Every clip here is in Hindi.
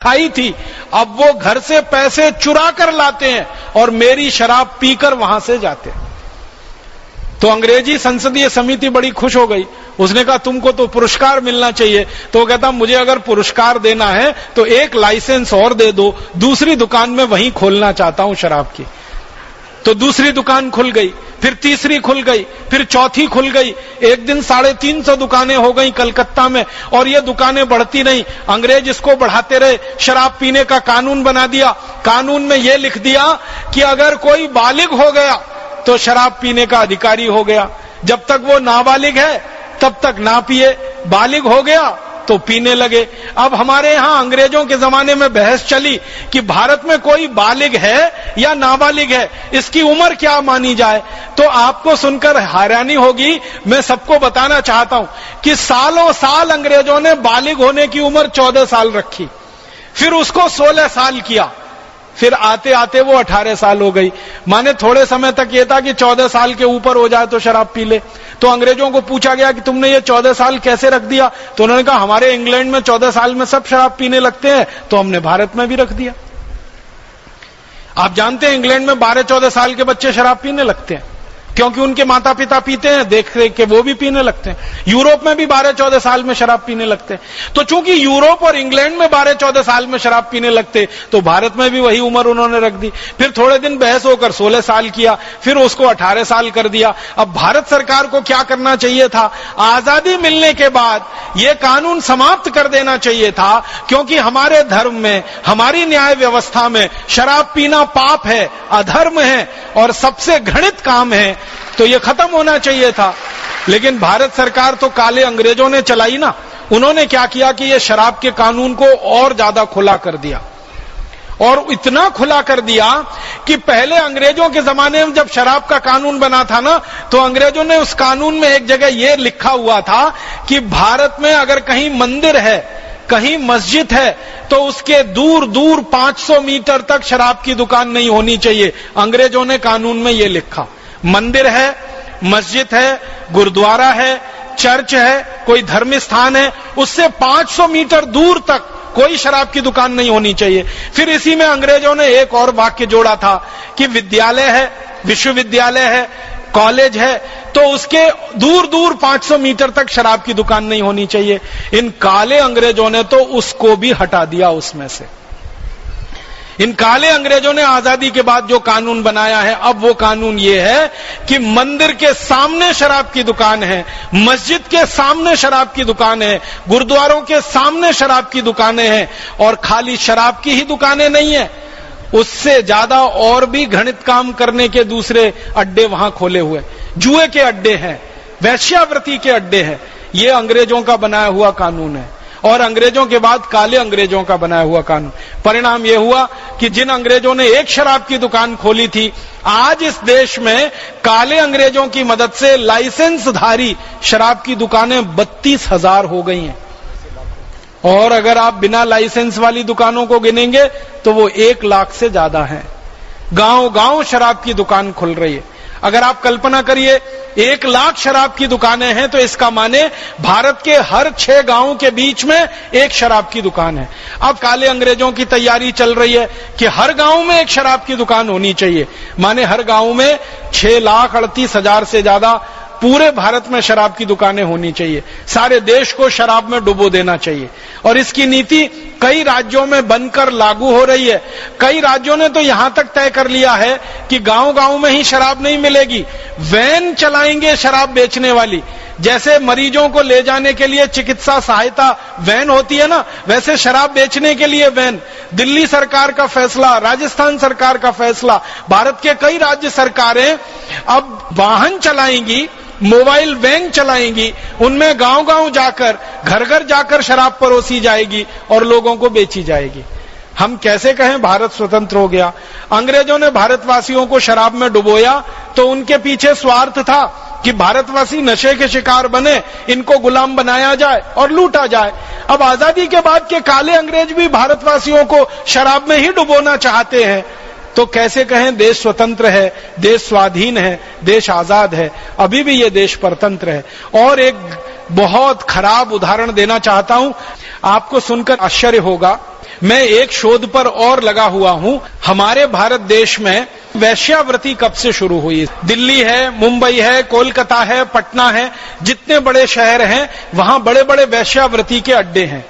खाई थी, अब वो घर से पैसे चुरा कर लाते हैं और मेरी शराब पीकर वहां से जाते हैं। तो अंग्रेजी संसदीय समिति बड़ी खुश हो गई। उसने कहा तुमको तो पुरस्कार मिलना चाहिए। तो वो कहता मुझे अगर पुरस्कार देना है तो एक लाइसेंस और दे दो, दूसरी दुकान में वहीं खोलना चाहता हूं शराब की। तो दूसरी दुकान खुल गई, फिर तीसरी खुल गई, फिर चौथी खुल गई। एक दिन 350 दुकानें हो गई कलकत्ता में, और ये दुकानें बढ़ती नहीं। अंग्रेज इसको बढ़ाते रहे, शराब पीने का कानून बना दिया। कानून में यह लिख दिया कि अगर कोई बालिग हो गया तो शराब पीने का अधिकारी हो गया। जब तक वो नाबालिग है तब तक ना पिए, बालिग हो गया तो पीने लगे। अब हमारे यहां अंग्रेजों के जमाने में बहस चली कि भारत में कोई बालिग है या नाबालिग है, इसकी उम्र क्या मानी जाए। तो आपको सुनकर हैरानी होगी, मैं सबको बताना चाहता हूं कि सालों साल अंग्रेजों ने बालिग होने की उम्र 14 साल रखी, फिर उसको 16 साल किया, फिर आते आते वो 18 साल हो गई। माने थोड़े समय तक ये था कि 14 साल के ऊपर हो जाए तो शराब पी ले। तो अंग्रेजों को पूछा गया कि तुमने ये 14 साल कैसे रख दिया। तो उन्होंने कहा हमारे इंग्लैंड में 14 साल में सब शराब पीने लगते हैं, तो हमने भारत में भी रख दिया। आप जानते हैं इंग्लैंड में 12-14 साल के बच्चे शराब पीने लगते हैं, क्योंकि उनके माता पिता पीते हैं, देख देख के वो भी पीने लगते हैं। यूरोप में भी 12-14 साल में शराब पीने लगते हैं। तो चूंकि यूरोप और इंग्लैंड में 12-14 साल में शराब पीने लगते, तो भारत में भी वही उम्र उन्होंने रख दी। फिर थोड़े दिन बहस होकर 16 साल किया, फिर उसको 18 साल कर दिया। अब भारत सरकार को क्या करना चाहिए था, आजादी मिलने के बाद ये कानून समाप्त कर देना चाहिए था, क्योंकि हमारे धर्म में, हमारी न्याय व्यवस्था में शराब पीना पाप है, अधर्म है और सबसे घृणित काम है। तो ये खत्म होना चाहिए था। लेकिन भारत सरकार तो काले अंग्रेजों ने चलाई ना। उन्होंने क्या किया कि ये शराब के कानून को और ज्यादा खुला कर दिया, और इतना खुला कर दिया कि पहले अंग्रेजों के जमाने में जब शराब का कानून बना था ना, तो अंग्रेजों ने उस कानून में एक जगह ये लिखा हुआ था कि भारत में अगर कहीं मंदिर है, कहीं मस्जिद है, तो उसके दूर दूर 500 मीटर तक शराब की दुकान नहीं होनी चाहिए। अंग्रेजों ने कानून में ये लिखा। मंदिर है, मस्जिद है, गुरुद्वारा है, चर्च है, कोई धर्म स्थान है, उससे 500 मीटर दूर तक कोई शराब की दुकान नहीं होनी चाहिए। फिर इसी में अंग्रेजों ने एक और वाक्य जोड़ा था कि विद्यालय है, विश्वविद्यालय है, कॉलेज है, तो उसके दूर दूर 500 मीटर तक शराब की दुकान नहीं होनी चाहिए। इन काले अंग्रेजों ने तो उसको भी हटा दिया उसमें से। इन काले अंग्रेजों ने आजादी के बाद जो कानून बनाया है, अब वो कानून ये है कि मंदिर के सामने शराब की दुकान है, मस्जिद के सामने शराब की दुकान है, गुरुद्वारों के सामने शराब की दुकानें हैं, और खाली शराब की ही दुकानें नहीं है, उससे ज्यादा और भी घृणित काम करने के दूसरे अड्डे वहां खोले हुए। जुए के अड्डे हैं, वैश्यावृत्ति के अड्डे हैं। ये अंग्रेजों का बनाया हुआ कानून है, और अंग्रेजों के बाद काले अंग्रेजों का बनाया हुआ कानून। परिणाम यह हुआ कि जिन अंग्रेजों ने एक शराब की दुकान खोली थी, आज इस देश में काले अंग्रेजों की मदद से लाइसेंसधारी शराब की दुकानें 32,000 हो गई हैं। और अगर आप बिना लाइसेंस वाली दुकानों को गिनेंगे तो वो 1 लाख से ज्यादा हैं। गांव गांव शराब की दुकान खुल रही है। अगर आप कल्पना करिए 1 लाख शराब की दुकानें हैं, तो इसका माने भारत के हर 6 गांवों के बीच में एक शराब की दुकान है। अब काले अंग्रेजों की तैयारी चल रही है कि हर गांव में एक शराब की दुकान होनी चाहिए। माने हर गांव में 6,38,000 से ज्यादा पूरे भारत में शराब की दुकानें होनी चाहिए। सारे देश को शराब में डुबो देना चाहिए, और इसकी नीति कई राज्यों में बनकर लागू हो रही है। कई राज्यों ने तो यहां तक तय कर लिया है कि गांव गांव में ही शराब नहीं मिलेगी, वैन चलाएंगे शराब बेचने वाली। जैसे मरीजों को ले जाने के लिए चिकित्सा सहायता वैन होती है ना, वैसे शराब बेचने के लिए वैन। दिल्ली सरकार का फैसला, राजस्थान सरकार का फैसला, भारत के कई राज्य सरकारें अब वाहन चलाएंगी, मोबाइल वैन चलाएंगी, उनमें गांव गांव जाकर, घर घर जाकर शराब परोसी जाएगी और लोगों को बेची जाएगी। हम कैसे कहें भारत स्वतंत्र हो गया? अंग्रेजों ने भारतवासियों को शराब में डुबोया तो उनके पीछे स्वार्थ था कि भारतवासी नशे के शिकार बने, इनको गुलाम बनाया जाए और लूटा जाए। अब आजादी के बाद के काले अंग्रेज भी भारतवासियों को शराब में ही डुबोना चाहते हैं। तो कैसे कहें देश स्वतंत्र है, देश स्वाधीन है, देश आजाद है? अभी भी ये देश परतंत्र है। और एक बहुत खराब उदाहरण देना चाहता हूं, आपको सुनकर आश्चर्य होगा। मैं एक शोध पर और लगा हुआ हूं। हमारे भारत देश में वैश्यावृत्ति कब से शुरू हुई? दिल्ली है, मुंबई है, कोलकाता है, पटना है, जितने बड़े शहर हैं वहां बड़े बड़े वैश्यावृत्ति के अड्डे हैं।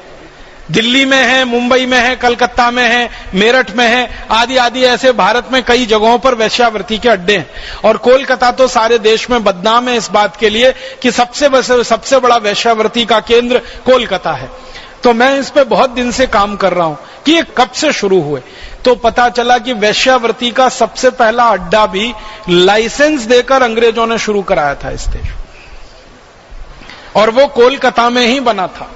दिल्ली में है, मुंबई में है, कलकत्ता में है, मेरठ में है, आदि आदि ऐसे भारत में कई जगहों पर वैश्यावृत्ति के अड्डे हैं। और कोलकाता तो सारे देश में बदनाम है इस बात के लिए कि सबसे बड़ा वैश्यावृत्ति का केंद्र कोलकाता है। तो मैं इस पे बहुत दिन से काम कर रहा हूं कि ये कब से शुरू हुए। तो पता चला कि वैश्यावृत्ति का सबसे पहला अड्डा भी लाइसेंस देकर अंग्रेजों ने शुरू कराया था इस देश, और वो कोलकाता में ही बना था।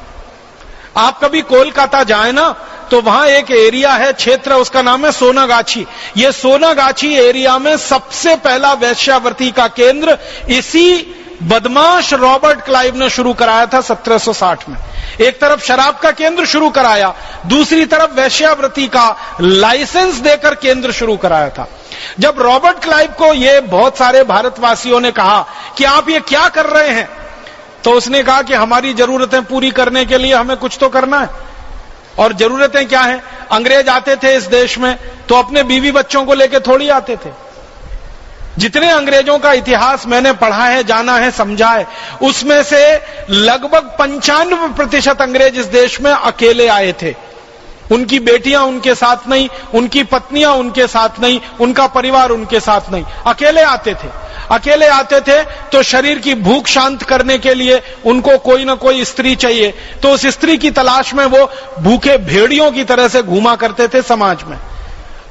आप कभी कोलकाता जाए ना तो वहां एक एरिया है, क्षेत्र, उसका नाम है सोनागाछी। ये सोनागाछी एरिया में सबसे पहला वैश्यावृत्ति का केंद्र इसी बदमाश रॉबर्ट क्लाइव ने शुरू कराया था 1760 में। एक तरफ शराब का केंद्र शुरू कराया, दूसरी तरफ वैश्यावृत्ति का लाइसेंस देकर केंद्र शुरू कराया था। जब रॉबर्ट क्लाइव को ये बहुत सारे भारतवासियों ने कहा कि आप ये क्या कर रहे हैं, तो उसने कहा कि हमारी जरूरतें पूरी करने के लिए हमें कुछ तो करना है। और जरूरतें क्या हैं? अंग्रेज आते थे इस देश में तो अपने बीवी बच्चों को लेकर थोड़ी आते थे। जितने अंग्रेजों का इतिहास मैंने पढ़ा है, जाना है, समझा है, उसमें से लगभग 95% अंग्रेज इस देश में अकेले आए थे। उनकी बेटियां उनके साथ नहीं, उनकी पत्नियां उनके साथ नहीं, उनका परिवार उनके साथ नहीं, अकेले आते थे। अकेले आते थे तो शरीर की भूख शांत करने के लिए उनको कोई ना कोई स्त्री चाहिए, तो उस स्त्री की तलाश में वो भूखे भेड़ियों की तरह से घूमा करते थे समाज में,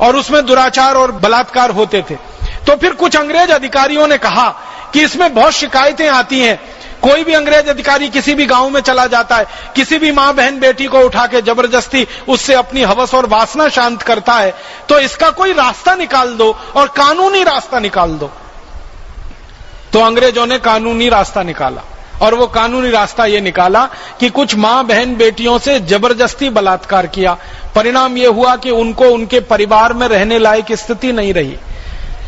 और उसमें दुराचार और बलात्कार होते थे। तो फिर कुछ अंग्रेज अधिकारियों ने कहा कि इसमें बहुत शिकायतें आती हैं। कोई भी अंग्रेज अधिकारी किसी भी गांव में चला जाता है, किसी भी मां बहन बेटी को उठा के जबरदस्ती उससे अपनी हवस और वासना शांत करता है, तो इसका कोई रास्ता निकाल दो और कानूनी रास्ता निकाल दो। तो अंग्रेजों ने कानूनी रास्ता निकाला, और वो कानूनी रास्ता ये निकाला कि कुछ मां बहन बेटियों से जबरदस्ती बलात्कार किया। परिणाम ये हुआ कि उनको उनके परिवार में रहने लायक स्थिति नहीं रही।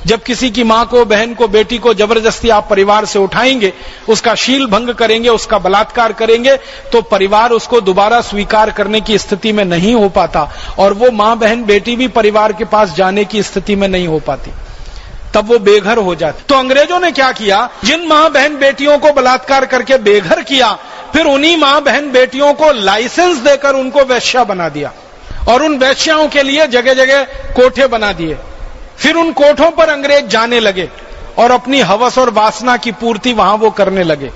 जब किसी की मां को, बहन को, बेटी को जबरदस्ती आप परिवार से उठाएंगे, उसका शील भंग करेंगे, उसका बलात्कार करेंगे, तो परिवार उसको दोबारा स्वीकार करने की स्थिति में नहीं हो पाता, और वो मां बहन बेटी भी परिवार के पास जाने की स्थिति में नहीं हो पाती, तब वो बेघर हो जाते। तो अंग्रेजों ने क्या किया, जिन मां बहन बेटियों को बलात्कार करके बेघर किया, फिर उन्हीं मां बहन बेटियों को लाइसेंस देकर उनको वैश्या बना दिया, और उन वैश्याओं के लिए जगह जगह कोठे बना दिए। फिर उन कोठों पर अंग्रेज जाने लगे और अपनी हवस और वासना की पूर्ति वहां वो करने लगे।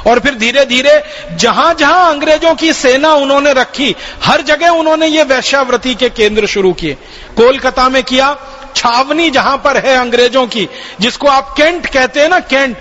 और फिर धीरे धीरे जहां जहां अंग्रेजों की सेना उन्होंने रखी, हर जगह उन्होंने ये वैश्यावृत्ति के केंद्र शुरू किए। कोलकाता में किया, छावनी जहां पर है अंग्रेजों की, जिसको आप कैंट कहते हैं ना, कैंट,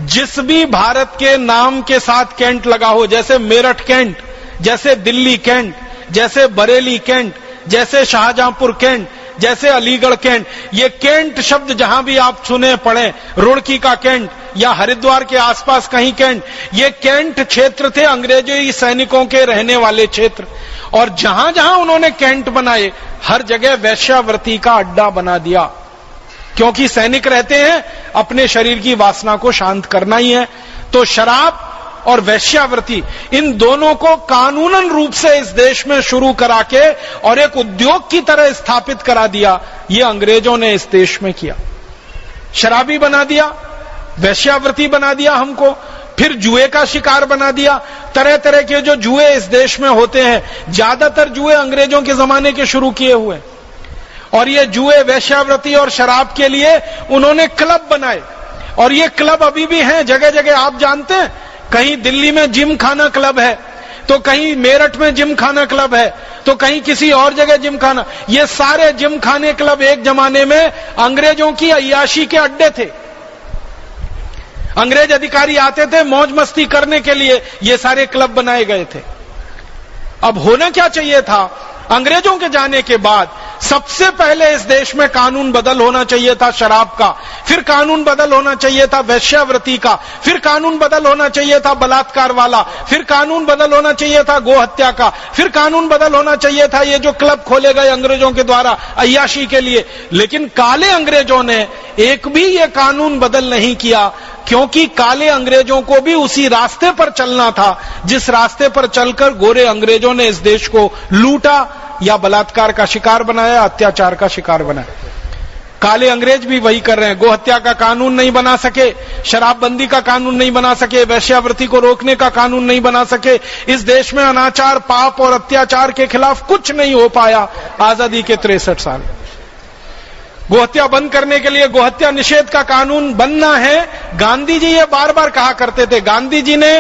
जिस भी भारत के नाम के साथ कैंट लगा हो, जैसे मेरठ कैंट, जैसे दिल्ली कैंट, जैसे बरेली कैंट, जैसे शाहजहांपुर कैंट, जैसे अलीगढ़ कैंट, ये कैंट शब्द जहां भी आप सुने पढ़े, रुड़की का कैंट या हरिद्वार के आसपास कहीं कैंट, ये कैंट क्षेत्र थे अंग्रेजी सैनिकों के रहने वाले क्षेत्र। और जहां जहां उन्होंने कैंट बनाए, हर जगह वैश्यावृत्ति का अड्डा बना दिया, क्योंकि सैनिक रहते हैं, अपने शरीर की वासना को शांत करना ही है। तो शराब और वैश्यावृत्ति, इन दोनों को कानूनन रूप से इस देश में शुरू करा के और एक उद्योग की तरह स्थापित करा दिया, ये अंग्रेजों ने इस देश में किया। शराबी बना दिया, वैश्यावृत्ति बना दिया हमको, फिर जुए का शिकार बना दिया। तरह तरह के जो जुए इस देश में होते हैं, ज्यादातर जुए अंग्रेजों के जमाने के शुरू किए हुए, और ये जुए, वैश्यावृत्ति और शराब के लिए उन्होंने क्लब बनाए, और ये क्लब अभी भी हैं जगह जगह। आप जानते हैं, कहीं दिल्ली में जिम खाना क्लब है, तो कहीं मेरठ में जिम खाना क्लब है, तो कहीं किसी और जगह जिम खाना। ये सारे जिम खाने क्लब एक जमाने में अंग्रेजों की अय्याशी के अड्डे थे। अंग्रेज अधिकारी आते थे मौज मस्ती करने के लिए, ये सारे क्लब बनाए गए थे। अब होना क्या चाहिए था, अंग्रेजों के जाने के बाद सबसे पहले इस देश में कानून बदल होना चाहिए था शराब का, फिर कानून बदल होना चाहिए था वैश्यावृत्ति का, फिर कानून बदल होना चाहिए था बलात्कार वाला, फिर कानून बदल होना चाहिए था गोहत्या का, फिर कानून बदल होना चाहिए था ये जो क्लब खोले गए अंग्रेजों के द्वारा अय्याशी के लिए। लेकिन काले अंग्रेजों ने एक भी ये कानून बदल नहीं किया, क्योंकि काले अंग्रेजों को भी उसी रास्ते पर चलना था जिस रास्ते पर चलकर गोरे अंग्रेजों ने इस देश को लूटा, या बलात्कार का शिकार बनाया, अत्याचार का शिकार बनाया। काले अंग्रेज भी वही कर रहे हैं। गोहत्या का कानून नहीं बना सके, शराबबंदी का कानून नहीं बना सके, वेश्यावृत्ति को रोकने का कानून नहीं बना सके। इस देश में अनाचार, पाप और अत्याचार के खिलाफ कुछ नहीं हो पाया आजादी के 63 साल। गोहत्या बंद करने के लिए गोहत्या निषेध का कानून बनना है। गांधी जी ये बार बार कहा करते थे। गांधी जी ने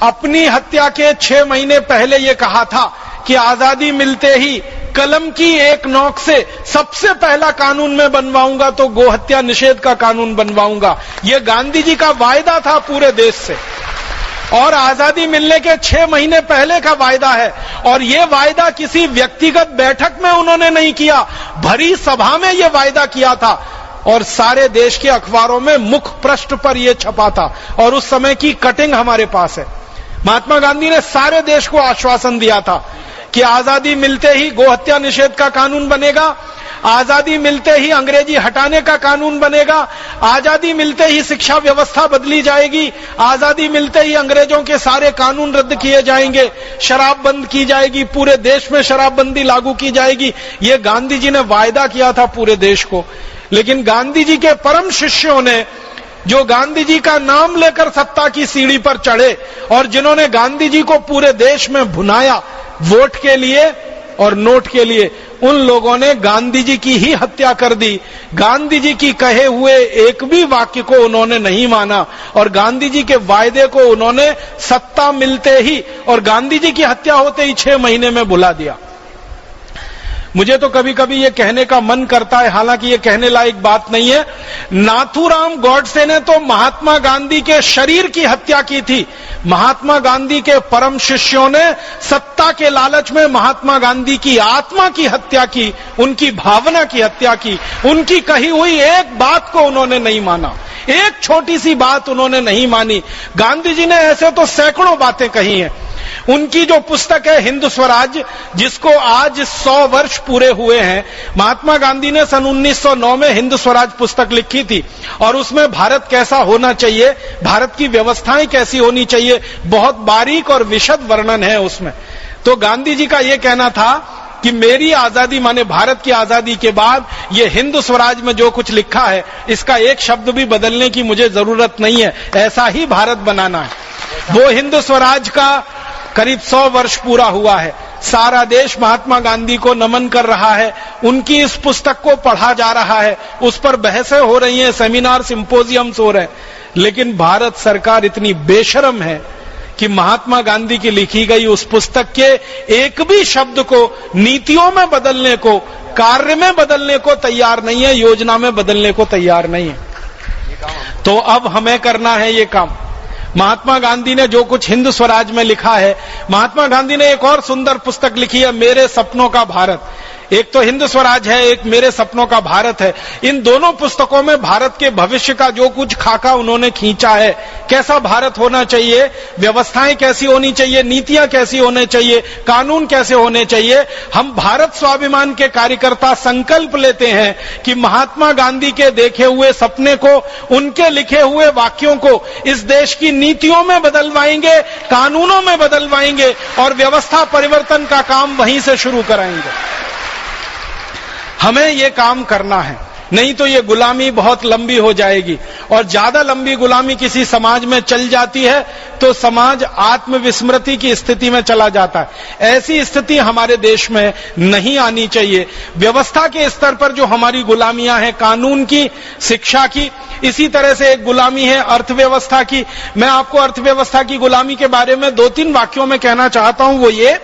अपनी हत्या के 6 महीने पहले ये कहा था कि आजादी मिलते ही कलम की एक नोक से सबसे पहला कानून मैं बनवाऊंगा तो गोहत्या निषेध का कानून बनवाऊंगा। यह गांधी जी का वायदा था पूरे देश से, और आजादी मिलने के 6 महीने पहले का वायदा है। और यह वायदा किसी व्यक्तिगत बैठक में उन्होंने नहीं किया, भरी सभा में यह वायदा किया था और सारे देश के अखबारों में मुख पृष्ठ पर यह छपा था। और उस समय की कटिंग हमारे पास है। महात्मा गांधी ने सारे देश को आश्वासन दिया था कि आजादी मिलते ही गोहत्या निषेध का कानून बनेगा, आजादी मिलते ही अंग्रेजी हटाने का कानून बनेगा, आजादी मिलते ही शिक्षा व्यवस्था बदली जाएगी, आजादी मिलते ही अंग्रेजों के सारे कानून रद्द किए जाएंगे, शराब बंद की जाएगी, पूरे देश में शराबबंदी लागू की जाएगी। ये गांधी जी ने वायदा किया था पूरे देश को। लेकिन गांधी जी के परम शिष्यों ने, जो गांधी जी का नाम लेकर सत्ता की सीढ़ी पर चढ़े और जिन्होंने गांधी जी को पूरे देश में भुनाया वोट के लिए और नोट के लिए, उन लोगों ने गांधी जी की ही हत्या कर दी। गांधी जी की कहे हुए एक भी वाक्य को उन्होंने नहीं माना और गांधी जी के वायदे को उन्होंने सत्ता मिलते ही और गांधी जी की हत्या होते ही 6 महीने में भुला दिया। मुझे तो कभी कभी ये कहने का मन करता है, हालांकि ये कहने लायक बात नहीं है, नाथूराम गॉडसे ने तो महात्मा गांधी के शरीर की हत्या की थी। महात्मा गांधी के परम शिष्यों ने सत्ता के लालच में महात्मा गांधी की आत्मा की हत्या की, उनकी भावना की हत्या की। उनकी कही हुई एक बात को उन्होंने नहीं माना, एक छोटी सी बात उन्होंने नहीं मानी। गांधी जी ने ऐसे तो सैकड़ों बातें कही हैं। उनकी जो पुस्तक है हिंद स्वराज, जिसको आज 100 वर्ष पूरे हुए हैं, महात्मा गांधी ने सन 1909 में हिंद स्वराज पुस्तक लिखी थी और उसमें भारत कैसा होना चाहिए, भारत की व्यवस्थाएं कैसी होनी चाहिए, बहुत बारीक और विशद वर्णन है उसमें। तो गांधी जी का यह कहना था कि मेरी आजादी माने भारत की आजादी के बाद ये हिंद स्वराज में जो कुछ लिखा है इसका एक शब्द भी बदलने की मुझे जरूरत नहीं है, ऐसा ही भारत बनाना है। वो हिंद स्वराज का करीब 100 वर्ष पूरा हुआ है। सारा देश महात्मा गांधी को नमन कर रहा है, उनकी इस पुस्तक को पढ़ा जा रहा है, उस पर बहसें हो रही हैं, सेमिनार सिंपोजियम्स हो रहे हैं। लेकिन भारत सरकार इतनी बेशर्म है कि महात्मा गांधी की लिखी गई उस पुस्तक के एक भी शब्द को नीतियों में बदलने को, कार्य में बदलने को तैयार नहीं है, योजना में बदलने को तैयार नहीं है। तो अब हमें करना है ये काम। महात्मा गांधी ने जो कुछ हिंद स्वराज में लिखा है, महात्मा गांधी ने एक और सुंदर पुस्तक लिखी है, मेरे सपनों का भारत। एक तो हिंद स्वराज है, एक मेरे सपनों का भारत है। इन दोनों पुस्तकों में भारत के भविष्य का जो कुछ खाका उन्होंने खींचा है, कैसा भारत होना चाहिए, व्यवस्थाएं कैसी होनी चाहिए, नीतियां कैसी होनी चाहिए, कानून कैसे होने चाहिए। हम भारत स्वाभिमान के कार्यकर्ता संकल्प लेते हैं कि महात्मा गांधी के देखे हुए सपने को, उनके लिखे हुए वाक्यों को इस देश की नीतियों में बदलवाएंगे, कानूनों में बदलवाएंगे और व्यवस्था परिवर्तन का काम वहीं से शुरू कराएंगे। हमें ये काम करना है, नहीं तो ये गुलामी बहुत लंबी हो जाएगी और ज्यादा लंबी गुलामी किसी समाज में चल जाती है तो समाज आत्मविस्मृति की स्थिति में चला जाता है। ऐसी स्थिति हमारे देश में नहीं आनी चाहिए। व्यवस्था के स्तर पर जो हमारी गुलामियां हैं, कानून की, शिक्षा की, इसी तरह से एक गुलामी है अर्थव्यवस्था की। मैं आपको अर्थव्यवस्था की गुलामी के बारे में 2-3 वाक्यों में कहना चाहता हूं। वो ये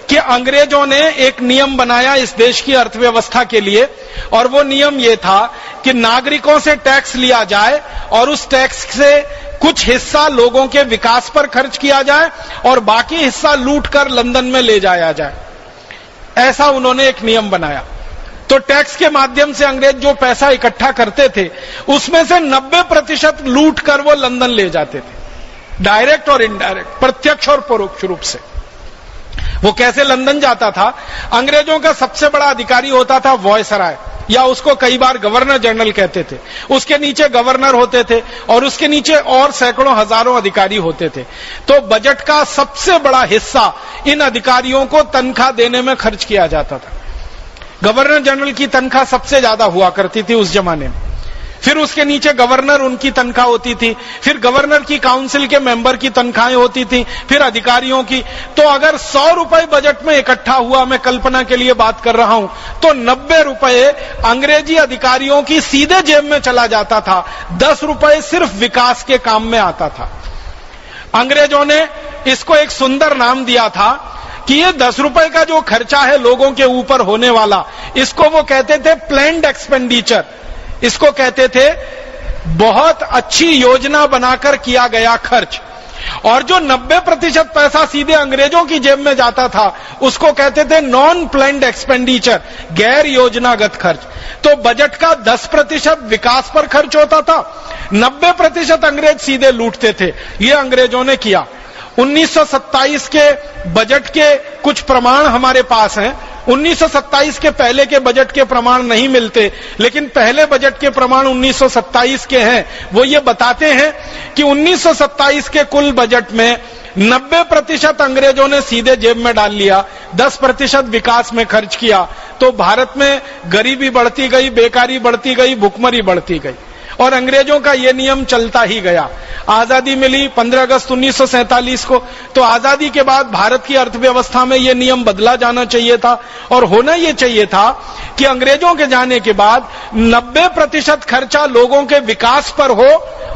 कि अंग्रेजों ने एक नियम बनाया इस देश की अर्थव्यवस्था के लिए और वो नियम ये था कि नागरिकों से टैक्स लिया जाए और उस टैक्स से कुछ हिस्सा लोगों के विकास पर खर्च किया जाए और बाकी हिस्सा लूट कर लंदन में ले जाया जाए। ऐसा उन्होंने एक नियम बनाया। तो टैक्स के माध्यम से अंग्रेज जो पैसा इकट्ठा करते थे उसमें से 90% लूट कर वो लंदन ले जाते थे, डायरेक्ट और इनडायरेक्ट, प्रत्यक्ष और परोक्ष रूप से। वो कैसे लंदन जाता था? अंग्रेजों का सबसे बड़ा अधिकारी होता था वॉयसराय, या उसको कई बार गवर्नर जनरल कहते थे। उसके नीचे गवर्नर होते थे और उसके नीचे और सैकड़ों हजारों अधिकारी होते थे। तो बजट का सबसे बड़ा हिस्सा इन अधिकारियों को तनख्वाह देने में खर्च किया जाता था। गवर्नर जनरल की तनख्वाह सबसे ज्यादा हुआ करती थी उस जमाने में, फिर उसके नीचे गवर्नर, उनकी तनख्वाह होती थी, फिर गवर्नर की काउंसिल के मेंबर की तनख्वाहें होती थी, फिर अधिकारियों की। तो अगर 100 रुपए बजट में इकट्ठा हुआ, मैं कल्पना के लिए बात कर रहा हूं, तो 90 रुपए अंग्रेजी अधिकारियों की सीधे जेब में चला जाता था, 10 रुपए सिर्फ विकास के काम में आता था। अंग्रेजों ने इसको एक सुंदर नाम दिया था कि ये 10 रुपए का जो खर्चा है लोगों के ऊपर होने वाला, इसको वो कहते थे प्लैन्ड एक्सपेंडिचर। इसको कहते थे बहुत अच्छी योजना बनाकर किया गया खर्च। और जो 90% पैसा सीधे अंग्रेजों की जेब में जाता था, उसको कहते थे नॉन प्लैन्ड एक्सपेंडिचर, गैर योजनागत खर्च। तो बजट का 10% विकास पर खर्च होता था, 90% अंग्रेज सीधे लूटते थे। ये अंग्रेजों ने किया। 1927 के बजट के कुछ प्रमाण हमारे पास हैं। 1927 के पहले के बजट के प्रमाण नहीं मिलते, लेकिन पहले बजट के प्रमाण 1927 के हैं। वो ये बताते हैं कि 1927 के कुल बजट में 90% अंग्रेजों ने सीधे जेब में डाल लिया, 10% विकास में खर्च किया। तो भारत में गरीबी बढ़ती गई, बेकारी बढ़ती गई, भुखमरी बढ़ती गई और अंग्रेजों का ये नियम चलता ही गया। आजादी मिली 15 अगस्त 1947 को, तो आजादी के बाद भारत की अर्थव्यवस्था में ये नियम बदला जाना चाहिए था और होना ये चाहिए था कि अंग्रेजों के जाने के बाद 90% खर्चा लोगों के विकास पर हो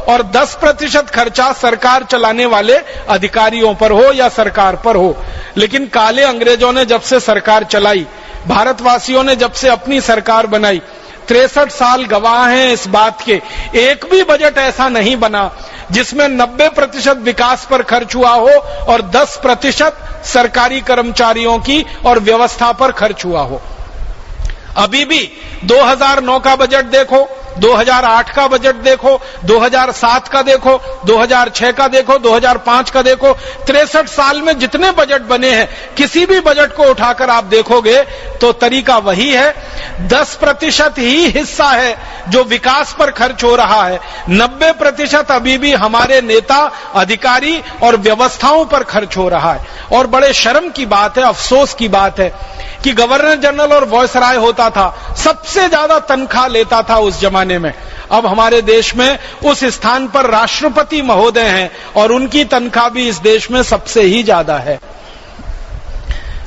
और 10% खर्चा सरकार चलाने वाले अधिकारियों पर हो या सरकार पर हो। लेकिन काले अंग्रेजों ने जब से सरकार चलाई, भारतवासियों ने जब से अपनी सरकार बनाई, 63 साल गवाह हैं इस बात के, एक भी बजट ऐसा नहीं बना जिसमें 90% विकास पर खर्च हुआ हो और 10% सरकारी कर्मचारियों की और व्यवस्था पर खर्च हुआ हो। अभी भी 2009 का बजट देखो, 2008 का बजट देखो, 2007 का देखो, 2006 का देखो, 2005 का देखो, 63 साल में जितने बजट बने हैं, किसी भी बजट को उठाकर आप देखोगे तो तरीका वही है। 10% ही हिस्सा है जो विकास पर खर्च हो रहा है, 90% अभी भी हमारे नेता, अधिकारी और व्यवस्थाओं पर खर्च हो रहा है। और बड़े शर्म की बात है, अफसोस की बात है कि गवर्नर जनरल और वायसराय होता था, सबसे ज्यादा तनख्वाह लेता था उस जमाने में। अब हमारे देश में उस स्थान पर राष्ट्रपति महोदय हैं और उनकी तनख्वाह भी इस देश में सबसे ही ज्यादा है।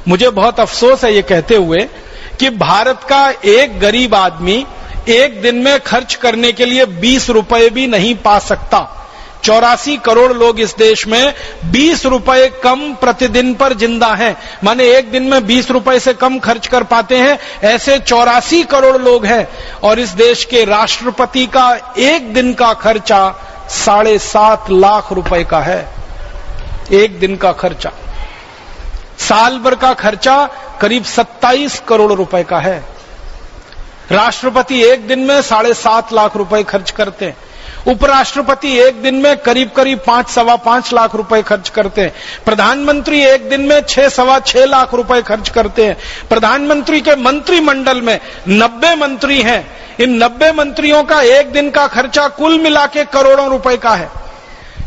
मुझे बहुत अफसोस है ये कहते हुए कि भारत का एक गरीब आदमी एक दिन में खर्च करने के लिए 20 रुपए भी नहीं पा सकता। 84 करोड़ लोग इस देश में 20 रुपए कम प्रतिदिन पर जिंदा हैं, माने एक दिन में 20 रुपए से कम खर्च कर पाते हैं, ऐसे 84 करोड़ लोग हैं। और इस देश के राष्ट्रपति का एक दिन का खर्चा 7.5 लाख रुपए का है। एक दिन का खर्चा, साल भर का खर्चा करीब 27 करोड़ रुपए का है। राष्ट्रपति एक दिन में 7.5 लाख रुपए खर्च करते हैं। उपराष्ट्रपति एक दिन में करीब 5-5.25 लाख रुपए खर्च करते हैं। प्रधानमंत्री एक दिन में 6-6.25 लाख रुपए खर्च करते हैं। प्रधानमंत्री के मंत्रिमंडल में 90 मंत्री हैं। इन 90 मंत्रियों का एक दिन का खर्चा कुल मिला के करोड़ों रुपए का है।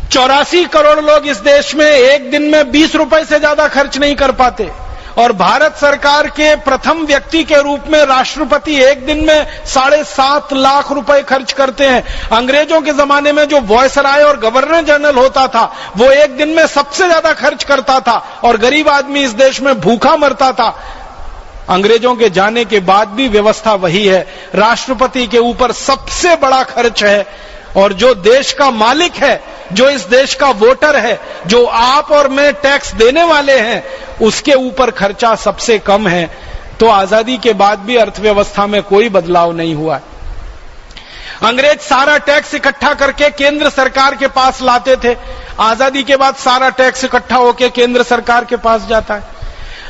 84 करोड़ लोग इस देश में एक दिन में 20 रुपए से ज्यादा खर्च नहीं कर पाते। और भारत सरकार के प्रथम व्यक्ति के रूप में राष्ट्रपति एक दिन में 7.5 लाख रुपए खर्च करते हैं। अंग्रेजों के जमाने में जो वायसराय और गवर्नर जनरल होता था, वो एक दिन में सबसे ज्यादा खर्च करता था और गरीब आदमी इस देश में भूखा मरता था। अंग्रेजों के जाने के बाद भी व्यवस्था वही है। राष्ट्रपति के ऊपर सबसे बड़ा खर्च है और जो देश का मालिक है, जो इस देश का वोटर है, जो आप और मैं टैक्स देने वाले हैं, उसके ऊपर खर्चा सबसे कम है। तो आजादी के बाद भी अर्थव्यवस्था में कोई बदलाव नहीं हुआ। अंग्रेज सारा टैक्स इकट्ठा करके केंद्र सरकार के पास लाते थे। आजादी के बाद सारा टैक्स इकट्ठा होकर केंद्र सरकार के पास जाता है।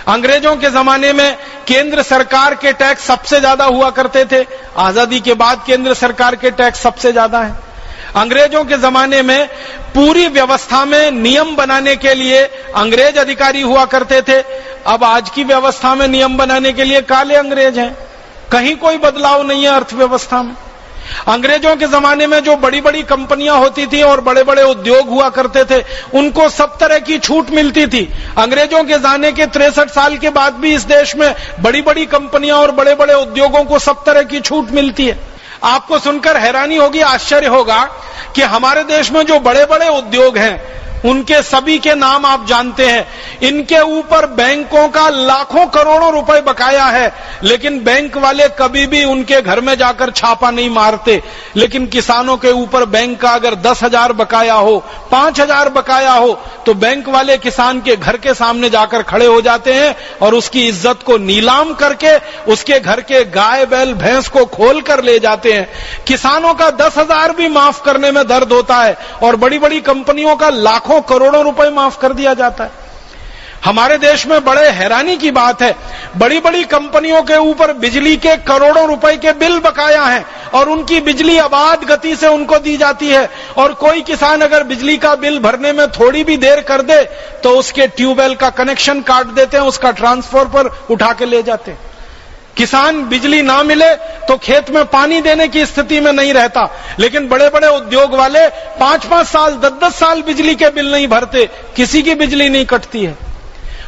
अंग्रेजों के जमाने में केंद्र सरकार के टैक्स सबसे ज्यादा हुआ करते थे। आजादी के बाद केंद्र सरकार के टैक्स सबसे ज्यादा है। अंग्रेजों के जमाने में पूरी व्यवस्था में नियम बनाने के लिए अंग्रेज अधिकारी हुआ करते थे। अब आज की व्यवस्था में नियम बनाने के लिए काले अंग्रेज हैं। कहीं कोई बदलाव नहीं है अर्थव्यवस्था में। अंग्रेजों के जमाने में जो बड़ी बड़ी कंपनियां होती थी और बड़े बड़े उद्योग हुआ करते थे, उनको सब तरह की छूट मिलती थी। अंग्रेजों के जाने के 63 साल के बाद भी इस देश में बड़ी बड़ी कंपनियां और बड़े बड़े उद्योगों को सब तरह की छूट मिलती है। आपको सुनकर हैरानी होगी, आश्चर्य होगा कि हमारे देश में जो बड़े बड़े उद्योग हैं उनके सभी के नाम आप जानते हैं। इनके ऊपर बैंकों का लाखों करोड़ों रुपए बकाया है, लेकिन बैंक वाले कभी भी उनके घर में जाकर छापा नहीं मारते। लेकिन किसानों के ऊपर बैंक का अगर 10,000 बकाया हो, 5,000 बकाया हो, तो बैंक वाले किसान के घर के सामने जाकर खड़े हो जाते हैं और उसकी इज्जत को नीलाम करके उसके घर के गाय बैल भैंस को खोल कर ले जाते हैं। किसानों का 10,000 भी माफ करने में दर्द होता है और बड़ी बड़ी कंपनियों का लाखों करोड़ों रुपए माफ कर दिया जाता है। हमारे देश में बड़े हैरानी की बात है, बड़ी बड़ी कंपनियों के ऊपर बिजली के करोड़ों रुपए के बिल बकाया हैं और उनकी बिजली अबाध गति से उनको दी जाती है। और कोई किसान अगर बिजली का बिल भरने में थोड़ी भी देर कर दे तो उसके ट्यूबवेल का कनेक्शन काट देते हैं, उसका ट्रांसफार्मर उठा के ले जाते हैं। किसान बिजली ना मिले तो खेत में पानी देने की स्थिति में नहीं रहता, लेकिन बड़े बड़े उद्योग वाले 5-5 साल 10-10 साल बिजली के बिल नहीं भरते, किसी की बिजली नहीं कटती है।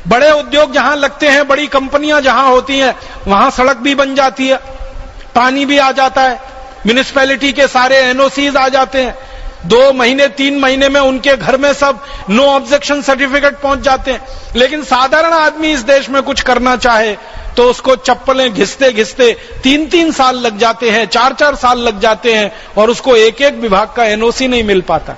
बड़े उद्योग जहां लगते हैं, बड़ी कंपनियां जहां होती हैं, वहां सड़क भी बन जाती है, पानी भी आ जाता है, म्युनिसिपैलिटी के सारे एनओसीज आ जाते हैं। 2 महीने 3 महीने में उनके घर में सब नो ऑब्जेक्शन सर्टिफिकेट पहुंच जाते हैं। लेकिन साधारण आदमी इस देश में कुछ करना चाहे तो उसको चप्पलें घिसते घिसते 3-3 साल लग जाते हैं, 4-4 साल लग जाते हैं और उसको एक एक विभाग का एनओसी नहीं मिल पाता।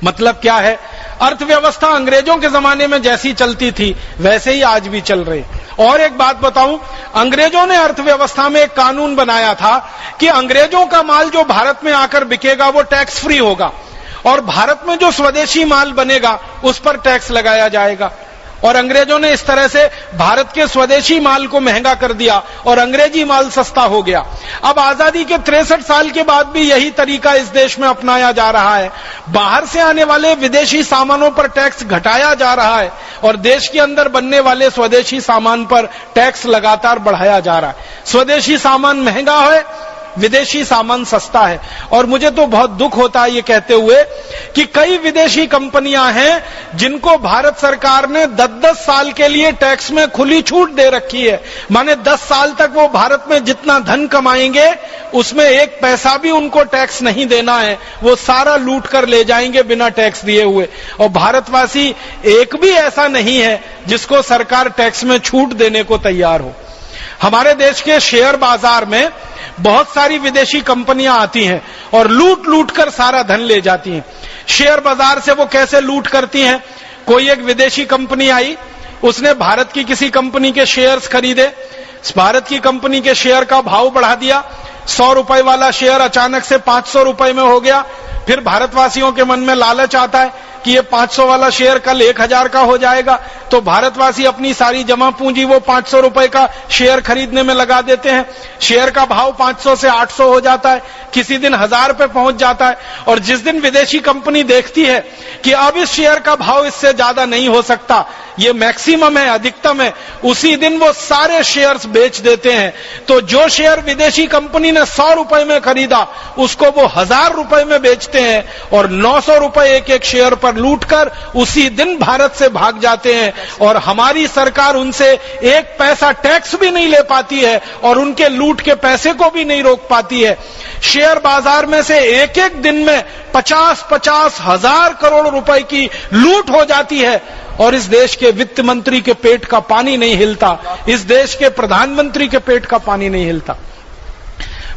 मतलब क्या है, अर्थव्यवस्था अंग्रेजों के जमाने में जैसी चलती थी वैसे ही आज भी चल रही। और एक बात बताऊं, अंग्रेजों ने अर्थव्यवस्था में एक कानून बनाया था कि अंग्रेजों का माल जो भारत में आकर बिकेगा वो टैक्स फ्री होगा और भारत में जो स्वदेशी माल बनेगा उस पर टैक्स लगाया जाएगा। और अंग्रेजों ने इस तरह से भारत के स्वदेशी माल को महंगा कर दिया और अंग्रेजी माल सस्ता हो गया। अब आजादी के 63 साल के बाद भी यही तरीका इस देश में अपनाया जा रहा है। बाहर से आने वाले विदेशी सामानों पर टैक्स घटाया जा रहा है और देश के अंदर बनने वाले स्वदेशी सामान पर टैक्स लगातार बढ़ाया जा रहा है। स्वदेशी सामान महंगा है, विदेशी सामान सस्ता है। और मुझे तो बहुत दुख होता है ये कहते हुए कि कई विदेशी कंपनियां हैं जिनको भारत सरकार ने 10-10 साल के लिए टैक्स में खुली छूट दे रखी है। माने 10 साल तक वो भारत में जितना धन कमाएंगे उसमें 1 पैसा भी उनको टैक्स नहीं देना है, वो सारा लूट कर ले जाएंगे बिना टैक्स दिए हुए। और भारतवासी एक भी ऐसा नहीं है जिसको सरकार टैक्स में छूट देने को तैयार हो। हमारे देश के शेयर बाजार में बहुत सारी विदेशी कंपनियां आती हैं और लूट लूट कर सारा धन ले जाती हैं। शेयर बाजार से वो कैसे लूट करती हैं, कोई एक विदेशी कंपनी आई, उसने भारत की किसी कंपनी के शेयर्स खरीदे, भारत की कंपनी के शेयर का भाव बढ़ा दिया, 100 रुपए वाला शेयर अचानक से 500 रुपए में हो गया। फिर भारतवासियों के मन में लालच आता है कि ये 500 वाला शेयर कल 1000 का हो जाएगा, तो भारतवासी अपनी सारी जमा पूंजी वो 500 रुपए का शेयर खरीदने में लगा देते हैं। शेयर का भाव 500 से 800 हो जाता है, किसी दिन 1000 पे पहुंच जाता है। और जिस दिन विदेशी कंपनी देखती है कि अब इस शेयर का भाव इससे ज्यादा नहीं हो सकता, ये मैक्सिमम है, अधिकतम है, उसी दिन वो सारे शेयर्स बेच देते हैं। तो जो शेयर विदेशी कंपनी ने 100 रुपए में खरीदा उसको वो 1000 रुपए में बेचते हैं और 900 रुपए एक एक शेयर पर लूटकर उसी दिन भारत से भाग जाते हैं। और हमारी सरकार उनसे 1 पैसा टैक्स भी नहीं ले पाती है और उनके लूट के पैसे को भी नहीं रोक पाती है। शेयर बाजार में से एक एक दिन में 50-50 हजार करोड़ रुपए की लूट हो जाती है और इस देश के वित्त मंत्री के पेट का पानी नहीं हिलता, इस देश के प्रधानमंत्री के पेट का पानी नहीं हिलता।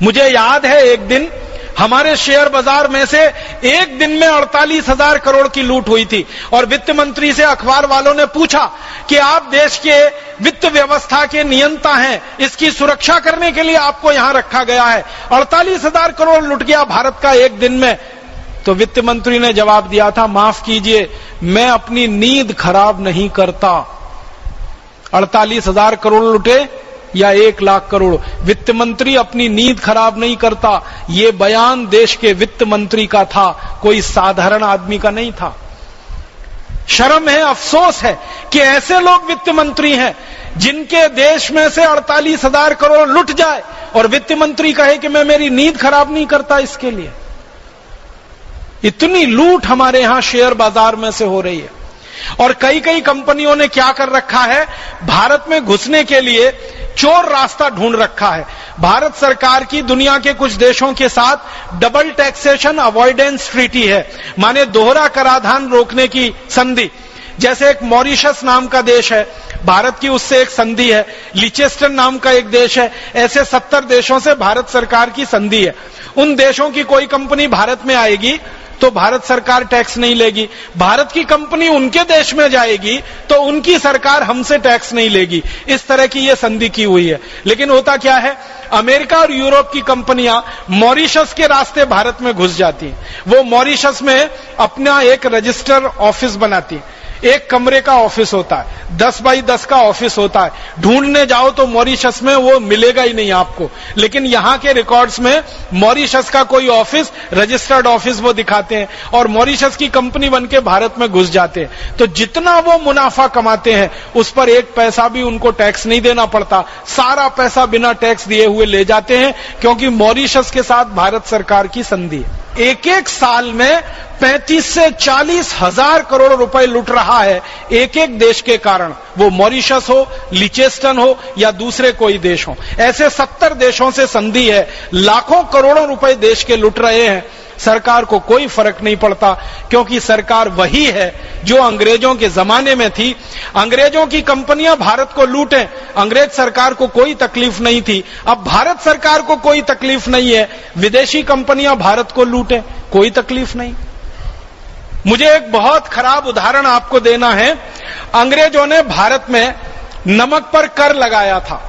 मुझे याद है एक दिन हमारे शेयर बाजार में से एक दिन में 48,000 करोड़ की लूट हुई थी और वित्त मंत्री से अखबार वालों ने पूछा कि आप देश के वित्त व्यवस्था के नियंता हैं, इसकी सुरक्षा करने के लिए आपको यहां रखा गया है, 48,000 करोड़ लुट गया भारत का एक दिन में। तो वित्त मंत्री ने जवाब दिया था, माफ कीजिए, मैं अपनी नींद खराब नहीं करता। 48,000 करोड़ लुटे या 1 लाख करोड़, वित्त मंत्री अपनी नींद खराब नहीं करता। ये बयान देश के वित्त मंत्री का था, कोई साधारण आदमी का नहीं था। शर्म है, अफसोस है कि ऐसे लोग वित्त मंत्री हैं जिनके देश में से 48,000 करोड़ लुट जाए और वित्त मंत्री कहे कि मैं मेरी नींद खराब नहीं करता इसके लिए। इतनी लूट हमारे यहां शेयर बाजार में से हो रही है। और कई कई कंपनियों ने क्या कर रखा है, भारत में घुसने के लिए चोर रास्ता ढूंढ रखा है। भारत सरकार की दुनिया के कुछ देशों के साथ डबल टैक्सेशन अवॉइडेंस ट्रीटी है, माने दोहरा कराधान रोकने की संधि। जैसे एक मॉरिशस नाम का देश है, भारत की उससे एक संधि है, लिचेस्टन नाम का एक देश है, ऐसे 70 देशों से भारत सरकार की संधि है। उन देशों की कोई कंपनी भारत में आएगी तो भारत सरकार टैक्स नहीं लेगी, भारत की कंपनी उनके देश में जाएगी तो उनकी सरकार हमसे टैक्स नहीं लेगी। इस तरह की यह संधि की हुई है। लेकिन होता क्या है, अमेरिका और यूरोप की कंपनियां मॉरिशस के रास्ते भारत में घुस जाती हैं। वो मॉरिशस में अपना एक रजिस्टर ऑफिस बनाती हैं, एक कमरे का ऑफिस होता है, 10 बाई 10 का ऑफिस होता है। ढूंढने जाओ तो मॉरिशस में वो मिलेगा ही नहीं आपको, लेकिन यहां के रिकॉर्ड्स में मॉरिशस का कोई ऑफिस, रजिस्टर्ड ऑफिस वो दिखाते हैं और मॉरिशस की कंपनी बनके भारत में घुस जाते हैं। तो जितना वो मुनाफा कमाते हैं उस पर एक पैसा भी उनको टैक्स नहीं देना पड़ता, सारा पैसा बिना टैक्स दिए हुए ले जाते हैं, क्योंकि मॉरिशस के साथ भारत सरकार की संधि है। एक एक साल में 35 से 40 हजार करोड़ रुपए लुट रहा है एक एक देश के कारण, वो मॉरिशस हो, लिचेस्टन हो या दूसरे कोई देश हो। ऐसे 70 देशों से संधि है, लाखों करोड़ों रुपए देश के लुट रहे हैं। सरकार को कोई फर्क नहीं पड़ता, क्योंकि सरकार वही है जो अंग्रेजों के जमाने में थी। अंग्रेजों की कंपनियां भारत को लूटें, अंग्रेज सरकार को कोई तकलीफ नहीं थी। अब भारत सरकार को कोई तकलीफ नहीं है, विदेशी कंपनियां भारत को लूटें, कोई तकलीफ नहीं। मुझे एक बहुत खराब उदाहरण आपको देना है। अंग्रेजों ने भारत में नमक पर कर लगाया था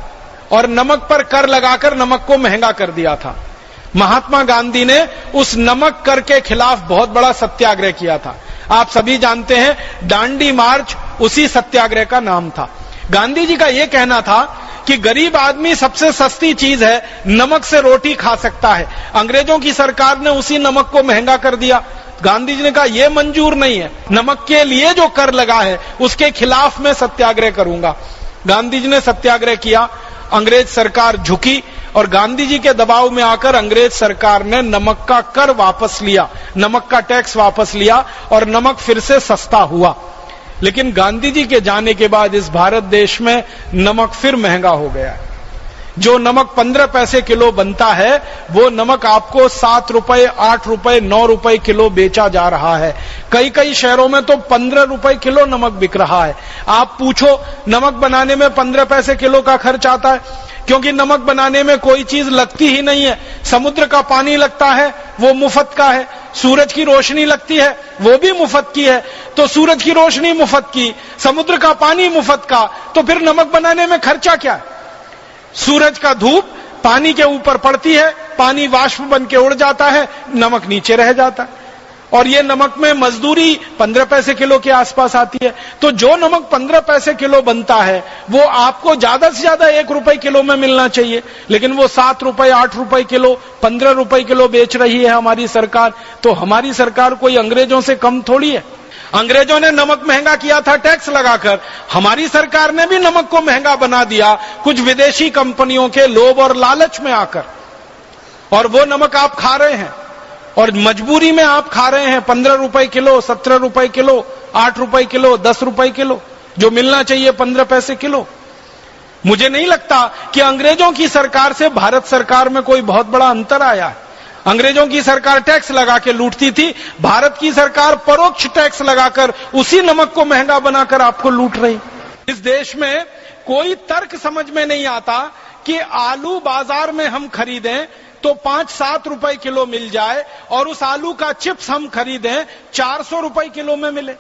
और नमक पर कर लगाकर नमक को महंगा कर दिया था। महात्मा गांधी ने उस नमक कर के खिलाफ बहुत बड़ा सत्याग्रह किया था। आप सभी जानते हैं, दांडी मार्च उसी सत्याग्रह का नाम था। गांधी जी का यह कहना था कि गरीब आदमी सबसे सस्ती चीज है, नमक से रोटी खा सकता है। अंग्रेजों की सरकार ने उसी नमक को महंगा कर दिया। गांधी जी ने कहा यह मंजूर नहीं है, नमक के लिए जो कर लगा है उसके खिलाफ मैं सत्याग्रह करूंगा। गांधी जी ने सत्याग्रह किया, अंग्रेज सरकार झुकी और गांधी जी के दबाव में आकर अंग्रेज सरकार ने नमक का कर वापस लिया, नमक का टैक्स वापस लिया और नमक फिर से सस्ता हुआ। लेकिन गांधी जी के जाने के बाद इस भारत देश में नमक फिर महंगा हो गया है। जो नमक 15 पैसे किलो बनता है वो नमक आपको 7 रुपए, 8 रुपए, 9 रुपए किलो बेचा जा रहा है। कई कई शहरों में तो 15 रुपए किलो नमक बिक रहा है। आप पूछो, नमक बनाने में 15 पैसे किलो का खर्च आता है, क्योंकि नमक बनाने में कोई चीज लगती ही नहीं है। समुद्र का पानी लगता है, वो मुफ्त का है। सूरज की रोशनी लगती है, वो भी मुफ्त की है। तो सूरज की रोशनी मुफ्त की, समुद्र का पानी मुफ्त का, तो फिर नमक बनाने में खर्चा क्या है? सूरज का धूप पानी के ऊपर पड़ती है, पानी वाष्प बन के उड़ जाता है, नमक नीचे रह जाता है। और ये नमक में मजदूरी 15 पैसे किलो के आसपास आती है। तो जो नमक 15 पैसे किलो बनता है वो आपको ज्यादा से ज्यादा 1 रुपए किलो में मिलना चाहिए, लेकिन वो 7 रुपए, 8 रुपए किलो, 15 रुपए किलो बेच रही है हमारी सरकार। तो हमारी सरकार कोई अंग्रेजों से कम थोड़ी है। अंग्रेजों ने नमक महंगा किया था टैक्स लगाकर, हमारी सरकार ने भी नमक को महंगा बना दिया कुछ विदेशी कंपनियों के लोभ और लालच में आकर। और वो नमक आप खा रहे हैं और मजबूरी में आप खा रहे हैं। 15 रुपए किलो, 17 रुपए किलो, 8 रुपए किलो, 10 रुपए किलो, जो मिलना चाहिए 15 पैसे किलो। मुझे नहीं लगता कि अंग्रेजों की सरकार से भारत सरकार में कोई बहुत बड़ा अंतर आया है। अंग्रेजों की सरकार टैक्स लगा के लूटती थी, भारत की सरकार परोक्ष टैक्स लगाकर उसी नमक को महंगा बनाकर आपको लूट रही। इस देश में कोई तर्क समझ में नहीं आता कि आलू बाजार में हम खरीदें तो 5-7 रुपए किलो मिल जाए और उस आलू का चिप्स हम खरीदें 400 रुपए किलो में मिले।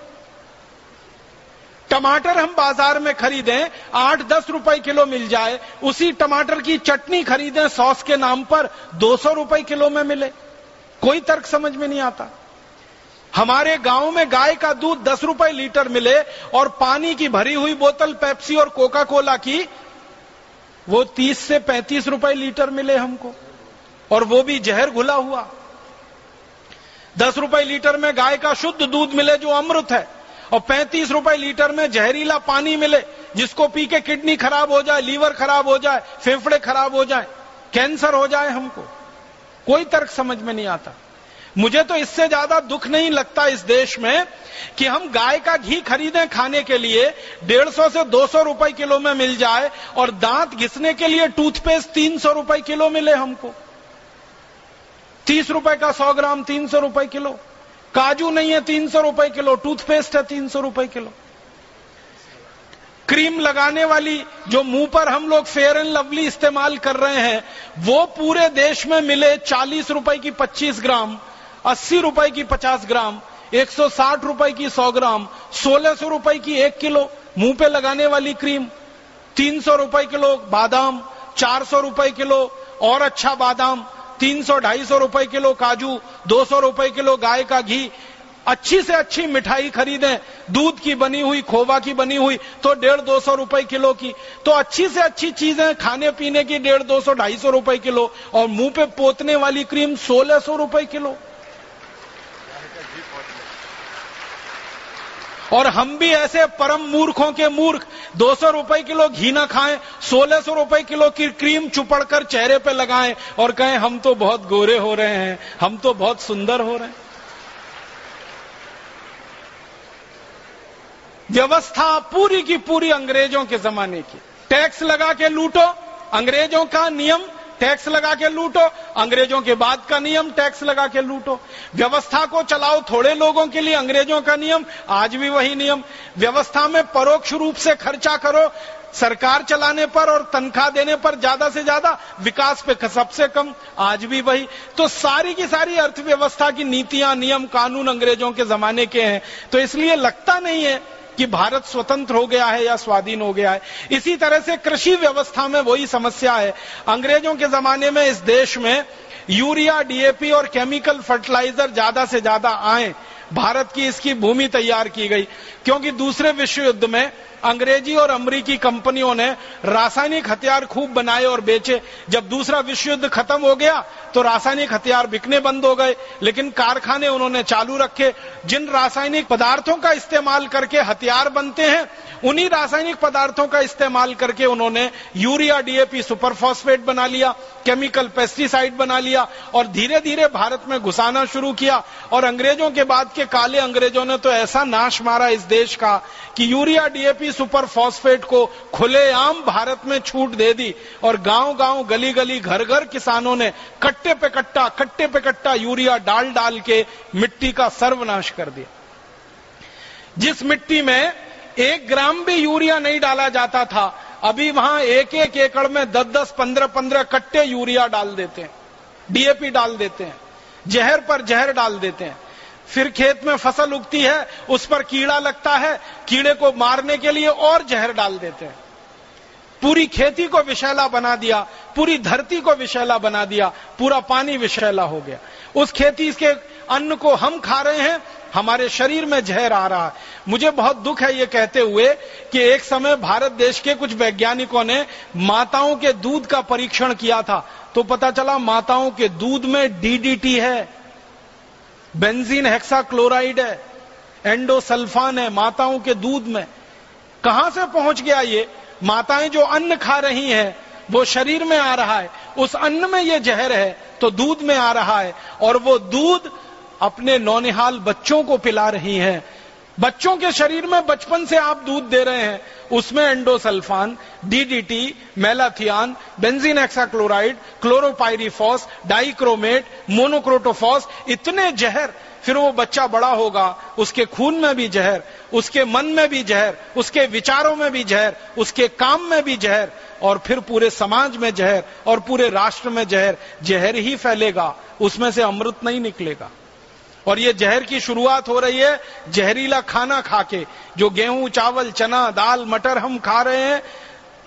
टमाटर हम बाजार में खरीदें 8-10 रुपए किलो मिल जाए, उसी टमाटर की चटनी खरीदें सॉस के नाम पर 200 रुपए किलो में मिले। कोई तर्क समझ में नहीं आता। हमारे गांव में गाय का दूध 10 रुपए लीटर मिले और पानी की भरी हुई बोतल पेप्सी और कोका कोला की वो 30 से 35 रुपए लीटर मिले हमको, और वो भी जहर घुला हुआ। 10 रुपए लीटर में गाय का शुद्ध दूध मिले जो अमृत है, और 35 रुपए लीटर में जहरीला पानी मिले, जिसको पी के किडनी खराब हो जाए, लीवर खराब हो जाए, फेफड़े खराब हो जाए, कैंसर हो जाए हमको, कोई तर्क समझ में नहीं आता। मुझे तो इससे ज्यादा दुख नहीं लगता इस देश में कि हम गाय का घी खरीदें खाने के लिए 150 से 200 रुपए किलो में मिल जाए, और दांत घिसने के लिए टूथपेस्ट 300 रुपए किलो मिले हमको, 30 रुपए का 100 ग्राम 300 रुपए किलो, काजू नहीं है 300 रुपए किलो, टूथपेस्ट है 300 रुपए किलो। क्रीम लगाने वाली जो मुंह पर हम लोग फेयर एंड लवली इस्तेमाल कर रहे हैं, वो पूरे देश में मिले 40 रुपए की 25 ग्राम, 80 रुपए की 50 ग्राम, 160 रुपए की 100 ग्राम, 1600 रुपए की 1 किलो मुंह पे लगाने वाली क्रीम, 300 रुपए किलो बादाम, 400 रुपए किलो और अच्छा बादाम, 300-250 रुपए किलो काजू, 200 रुपए किलो गाय का घी। अच्छी से अच्छी मिठाई खरीदें, दूध की बनी हुई, खोवा की बनी हुई तो 150-200 रुपए किलो की, तो अच्छी से अच्छी चीजें खाने पीने की 150-250 रुपए किलो, और मुंह पे पोतने वाली क्रीम 1600 रुपए किलो। और हम भी ऐसे परम मूर्खों के मूर्ख 200 रुपए किलो घी ना खाएं, 1600 रुपए किलो की क्रीम चुपड़ कर चेहरे पे लगाएं और कहें हम तो बहुत गोरे हो रहे हैं, हम तो बहुत सुंदर हो रहे हैं। व्यवस्था पूरी की पूरी अंग्रेजों के जमाने की। टैक्स लगा के लूटो, अंग्रेजों का नियम, टैक्स लगा के लूटो, अंग्रेजों के बाद का नियम टैक्स लगा के लूटो। व्यवस्था को चलाओ थोड़े लोगों के लिए, अंग्रेजों का नियम, आज भी वही नियम। व्यवस्था में परोक्ष रूप से खर्चा करो सरकार चलाने पर और तनख्वाह देने पर ज्यादा से ज्यादा, विकास पे सबसे कम, आज भी वही। तो सारी की सारी अर्थव्यवस्था की नीतियां, नियम, कानून अंग्रेजों के जमाने के हैं। तो इसलिए लगता नहीं है कि भारत स्वतंत्र हो गया है या स्वाधीन हो गया है। इसी तरह से कृषि व्यवस्था में वही समस्या है। अंग्रेजों के जमाने में इस देश में यूरिया, डीएपी और केमिकल फर्टिलाइजर ज्यादा से ज्यादा आए, भारत की इसकी भूमि तैयार की गई, क्योंकि दूसरे विश्व युद्ध में अंग्रेजी और अमेरिकी कंपनियों ने रासायनिक हथियार खूब बनाए और बेचे। जब दूसरा विश्व युद्ध खत्म हो गया तो रासायनिक हथियार बिकने बंद हो गए, लेकिन कारखाने उन्होंने चालू रखे। जिन रासायनिक पदार्थों का इस्तेमाल करके हथियार बनते हैं, उन्हीं रासायनिक पदार्थों का इस्तेमाल करके उन्होंने यूरिया, डीएपी, सुपरफॉस्फेट बना लिया, केमिकल पेस्टिसाइड बना लिया और धीरे धीरे भारत में घुसाना शुरू किया। और अंग्रेजों के बाद के काले अंग्रेजों ने तो ऐसा नाश मारा इस देश का कि यूरिया, डीएपी, सुपर फॉस्फेट को खुलेआम भारत में छूट दे दी, और गांव गांव, गली गली, घर घर किसानों ने कट्टे पे कट्टा यूरिया डाल डाल के मिट्टी का सर्वनाश कर दिया। जिस मिट्टी में 1 ग्राम भी यूरिया नहीं डाला जाता था, अभी वहां 1-1 एकड़ में 10-10, 15-15 कट्टे यूरिया डाल देते हैं, डीएपी डाल देते हैं, जहर पर जहर डाल देते हैं। फिर खेत में फसल उगती है, उस पर कीड़ा लगता है, कीड़े को मारने के लिए और जहर डाल देते हैं। पूरी खेती को विषैला बना दिया, पूरी धरती को विषैला बना दिया, पूरा पानी विषैला हो गया। उस खेती के अन्न को हम खा रहे हैं, हमारे शरीर में जहर आ रहा है। मुझे बहुत दुख है ये कहते हुए कि एक समय भारत देश के कुछ वैज्ञानिकों ने माताओं के दूध का परीक्षण किया था, तो पता चला माताओं के दूध में डीडीटी है, बेंजीन हेक्साक्लोराइड है, एंडोसल्फान है माताओं के दूध में। कहां से पहुंच गया ये? माताएं जो अन्न खा रही हैं वो शरीर में आ रहा है, उस अन्न में ये जहर है तो दूध में आ रहा है, और वो दूध अपने नौनिहाल बच्चों को पिला रही हैं। बच्चों के शरीर में बचपन से आप दूध दे रहे हैं, उसमें endosulfan, DDT, malathion, benzene hexachloride, chlorpyrifos, dichromate, monocrotophos, इतने जहर। फिर वो बच्चा बड़ा होगा, उसके खून में भी जहर, उसके मन में भी जहर, उसके विचारों में भी जहर, उसके काम में भी जहर, और फिर पूरे समाज में जहर और पूरे राष्ट्र में जहर। जहर ही फैलेगा, उसमें से अमृत नहीं निकलेगा। और ये जहर की शुरुआत हो रही है जहरीला खाना खाके। जो गेहूं, चावल, चना, दाल, मटर हम खा रहे हैं,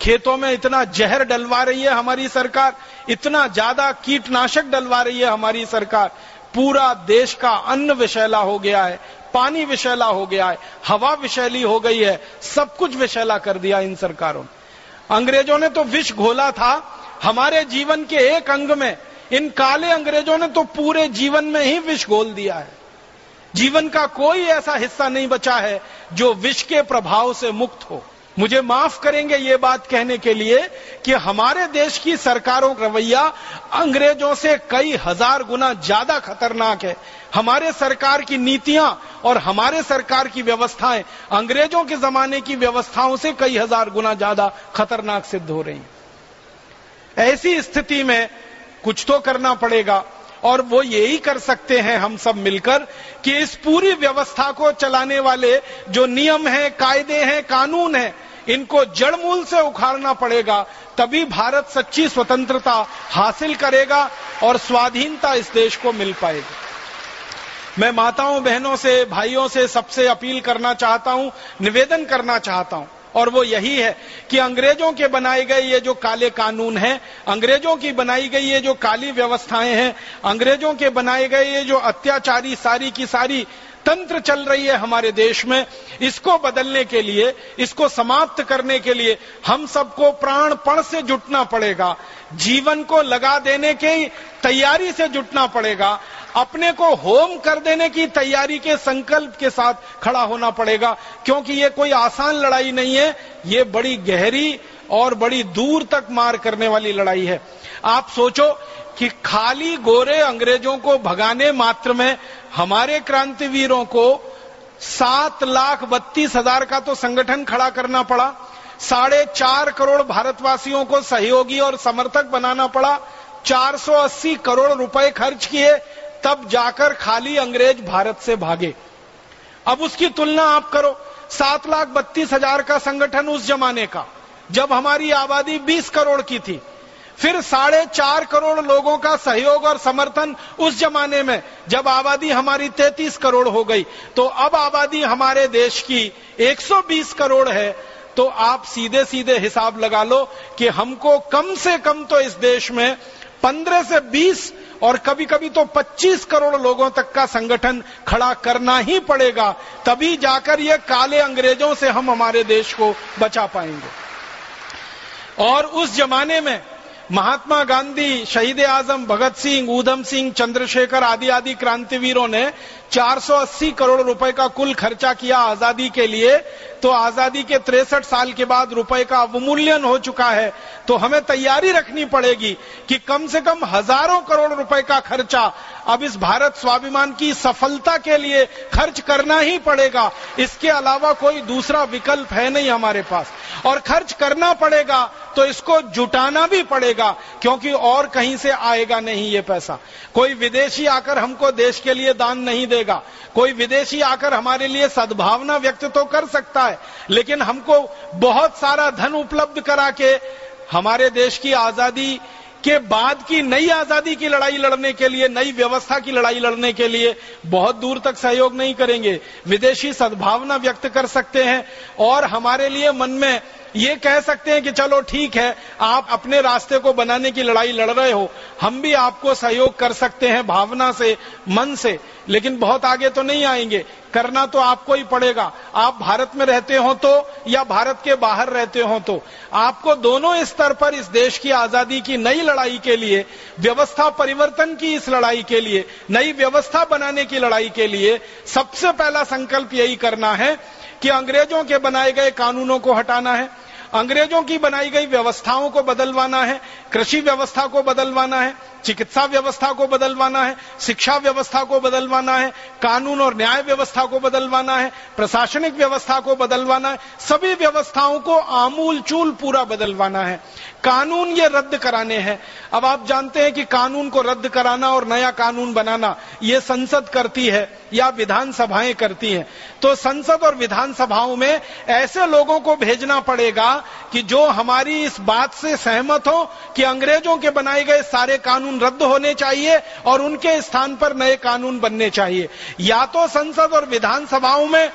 खेतों में इतना जहर डलवा रही है हमारी सरकार, इतना ज्यादा कीटनाशक डलवा रही है हमारी सरकार। पूरा देश का अन्न विषैला हो गया है, पानी विषैला हो गया है, हवा विषैली हो गई है, सब कुछ विषैला कर दिया इन सरकारों ने। अंग्रेजों ने तो विष घोला था हमारे जीवन के एक अंग में, इन काले अंग्रेजों ने तो पूरे जीवन में ही विष घोल दिया है। जीवन का कोई ऐसा हिस्सा नहीं बचा है जो विष के प्रभाव से मुक्त हो। मुझे माफ करेंगे ये बात कहने के लिए कि हमारे देश की सरकारों का रवैया अंग्रेजों से कई हजार गुना ज्यादा खतरनाक है। हमारे सरकार की नीतियां और हमारे सरकार की व्यवस्थाएं अंग्रेजों के जमाने की व्यवस्थाओं से कई हजार गुना ज्यादा खतरनाक सिद्ध हो रही हैं। ऐसी स्थिति में कुछ तो करना पड़ेगा और वो यही कर सकते हैं हम सब मिलकर कि इस पूरी व्यवस्था को चलाने वाले जो नियम हैं, कायदे हैं, कानून हैं, इनको जड़ मूल से उखाड़ना पड़ेगा। तभी भारत सच्ची स्वतंत्रता हासिल करेगा और स्वाधीनता इस देश को मिल पाएगी। मैं माताओं, बहनों से, भाइयों से सबसे अपील करना चाहता हूं, निवेदन करना चाहता हूं, और वो यही है कि अंग्रेजों के बनाए गए ये जो काले कानून हैं, अंग्रेजों की बनाई गई ये जो काली व्यवस्थाएं हैं, अंग्रेजों के बनाए गए ये जो अत्याचारी सारी की सारी तंत्र चल रही है हमारे देश में, इसको बदलने के लिए, इसको समाप्त करने के लिए हम सबको प्राणपण से जुटना पड़ेगा। जीवन को लगा देने की तैयारी से जुटना पड़ेगा। अपने को होम कर देने की तैयारी के संकल्प के साथ खड़ा होना पड़ेगा, क्योंकि ये कोई आसान लड़ाई नहीं है, ये बड़ी गहरी और बड़ी दूर तक मार करने वाली लड़ाई है। आप सोचो कि खाली गोरे अंग्रेजों को भगाने मात्र में हमारे क्रांतिवीरों को 7,32,000 का तो संगठन खड़ा करना पड़ा, 4.5 करोड़ भारतवासियों को सहयोगी और समर्थक बनाना पड़ा, 480 करोड़ रुपए खर्च किए, तब जाकर खाली अंग्रेज भारत से भागे। अब उसकी तुलना आप करो, 7,32,000 का संगठन उस जमाने का, जब हमारी आबादी 20 करोड़ की थी, फिर 4.5 करोड़ लोगों का सहयोग और समर्थन उस जमाने में, जब आबादी हमारी 33 करोड़ हो गई। तो अब आबादी हमारे देश की 120 करोड़ है। तो आप सीधे सीधे हिसाब लगा लो कि हमको कम से कम तो इस देश में 15 से 20 और कभी कभी तो 25 करोड़ लोगों तक का संगठन खड़ा करना ही पड़ेगा, तभी जाकर ये काले अंग्रेजों से हम हमारे देश को बचा पाएंगे। और उस जमाने में महात्मा गांधी, शहीद आजम भगत सिंह, ऊधम सिंह, चंद्रशेखर आदि आदि क्रांतिवीरों ने 480 करोड़ रुपए का कुल खर्चा किया आजादी के लिए। तो आजादी के 63 साल के बाद रुपए का अवमूल्यन हो चुका है। तो हमें तैयारी रखनी पड़ेगी कि कम से कम हजारों करोड़ रुपए का खर्चा अब इस भारत स्वाभिमान की सफलता के लिए खर्च करना ही पड़ेगा। इसके अलावा कोई दूसरा विकल्प है नहीं हमारे पास, और खर्च करना पड़ेगा तो इसको जुटाना भी पड़ेगा, क्योंकि और कहीं से आएगा नहीं ये पैसा। कोई विदेशी आकर हमको देश के लिए दान नहीं देगा, कोई विदेशी आकर हमारे लिए सद्भावना व्यक्त तो कर सकता है, लेकिन हमको बहुत सारा धन उपलब्ध करा के हमारे देश की आजादी के बाद की नई आजादी की लड़ाई लड़ने के लिए, नई व्यवस्था की लड़ाई लड़ने के लिए बहुत दूर तक सहयोग नहीं करेंगे। विदेशी सद्भावना व्यक्त कर सकते हैं और हमारे लिए मन में ये कह सकते हैं कि चलो ठीक है, आप अपने रास्ते को बनाने की लड़ाई लड़ रहे हो, हम भी आपको सहयोग कर सकते हैं भावना से, मन से, लेकिन बहुत आगे तो नहीं आएंगे। करना तो आपको ही पड़ेगा। आप भारत में रहते हो तो या भारत के बाहर रहते हो तो आपको दोनों स्तर पर इस देश की आजादी की नई लड़ाई के लिए, व्यवस्था परिवर्तन की इस लड़ाई के लिए, नई व्यवस्था बनाने की लड़ाई के लिए सबसे पहला संकल्प यही करना है कि अंग्रेजों के बनाए गए कानूनों को हटाना है, अंग्रेजों की बनाई गई व्यवस्थाओं को बदलवाना है, कृषि व्यवस्था को बदलवाना है, चिकित्सा व्यवस्था को बदलवाना है, शिक्षा व्यवस्था को बदलवाना है, कानून और न्याय व्यवस्था को बदलवाना है, प्रशासनिक व्यवस्था को बदलवाना है, सभी व्यवस्थाओं को आमूल चूल पूरा बदलवाना है। कानून ये रद्द कराने हैं। अब आप जानते हैं कि कानून को रद्द कराना और नया कानून बनाना ये संसद करती है या विधानसभाएं करती हैं। तो संसद और विधानसभाओं में ऐसे लोगों को भेजना पड़ेगा कि जो हमारी इस बात से सहमत हो कि अंग्रेजों के बनाए गए सारे कानून रद्द होने चाहिए और उनके स्थान पर नए कानून बनने चाहिए। या तो संसद और विधानसभाओं में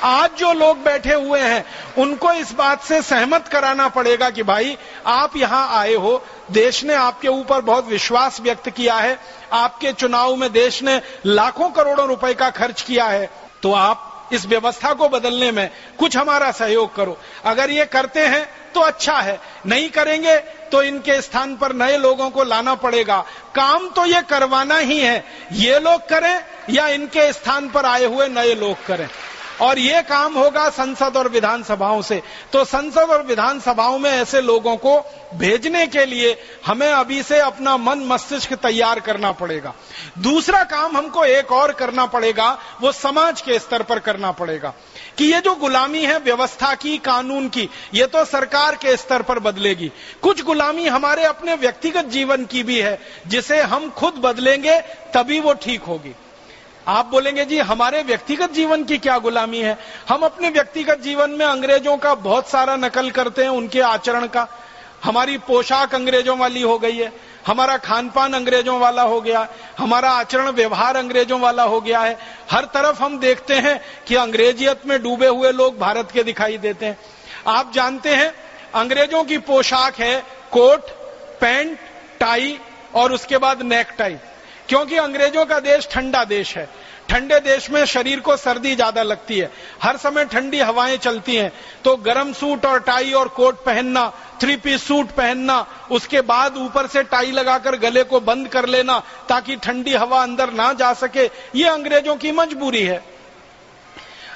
आज जो लोग बैठे हुए हैं उनको इस बात से सहमत कराना पड़ेगा कि भाई आप यहां आए हो, देश ने आपके ऊपर बहुत विश्वास व्यक्त किया है, आपके चुनाव में देश ने लाखों करोड़ों रुपए का खर्च किया है, तो आप इस व्यवस्था को बदलने में कुछ हमारा सहयोग करो। अगर ये करते हैं तो अच्छा है, नहीं करेंगे तो इनके स्थान पर नए लोगों को लाना पड़ेगा। काम तो ये करवाना ही है, ये लोग करें या इनके स्थान पर आए हुए नए लोग करें, और ये काम होगा संसद और विधानसभाओं से। तो संसद और विधानसभाओं में ऐसे लोगों को भेजने के लिए हमें अभी से अपना मन मस्तिष्क तैयार करना पड़ेगा। दूसरा काम हमको एक और करना पड़ेगा, वो समाज के स्तर पर करना पड़ेगा कि ये जो गुलामी है व्यवस्था की, कानून की, ये तो सरकार के स्तर पर बदलेगी। कुछ गुलामी हमारे अपने व्यक्तिगत जीवन की भी है, जिसे हम खुद बदलेंगे तभी वो ठीक होगी। आप बोलेंगे जी हमारे व्यक्तिगत जीवन की क्या गुलामी है? हम अपने व्यक्तिगत जीवन में अंग्रेजों का बहुत सारा नकल करते हैं, उनके आचरण का। हमारी पोशाक अंग्रेजों वाली हो गई है, हमारा खान पान अंग्रेजों वाला हो गया, हमारा आचरण व्यवहार अंग्रेजों वाला हो गया है। हर तरफ हम देखते हैं कि अंग्रेजियत में डूबे हुए लोग भारत के दिखाई देते हैं। आप जानते हैं अंग्रेजों की पोशाक है कोट, पैंट, टाई और उसके बाद नेक टाई, क्योंकि अंग्रेजों का देश ठंडा देश है। ठंडे देश में शरीर को सर्दी ज्यादा लगती है, हर समय ठंडी हवाएं चलती हैं, तो गर्म सूट और टाई और कोट पहनना, 3 पीस सूट पहनना, उसके बाद ऊपर से टाई लगाकर गले को बंद कर लेना ताकि ठंडी हवा अंदर ना जा सके, ये अंग्रेजों की मजबूरी है।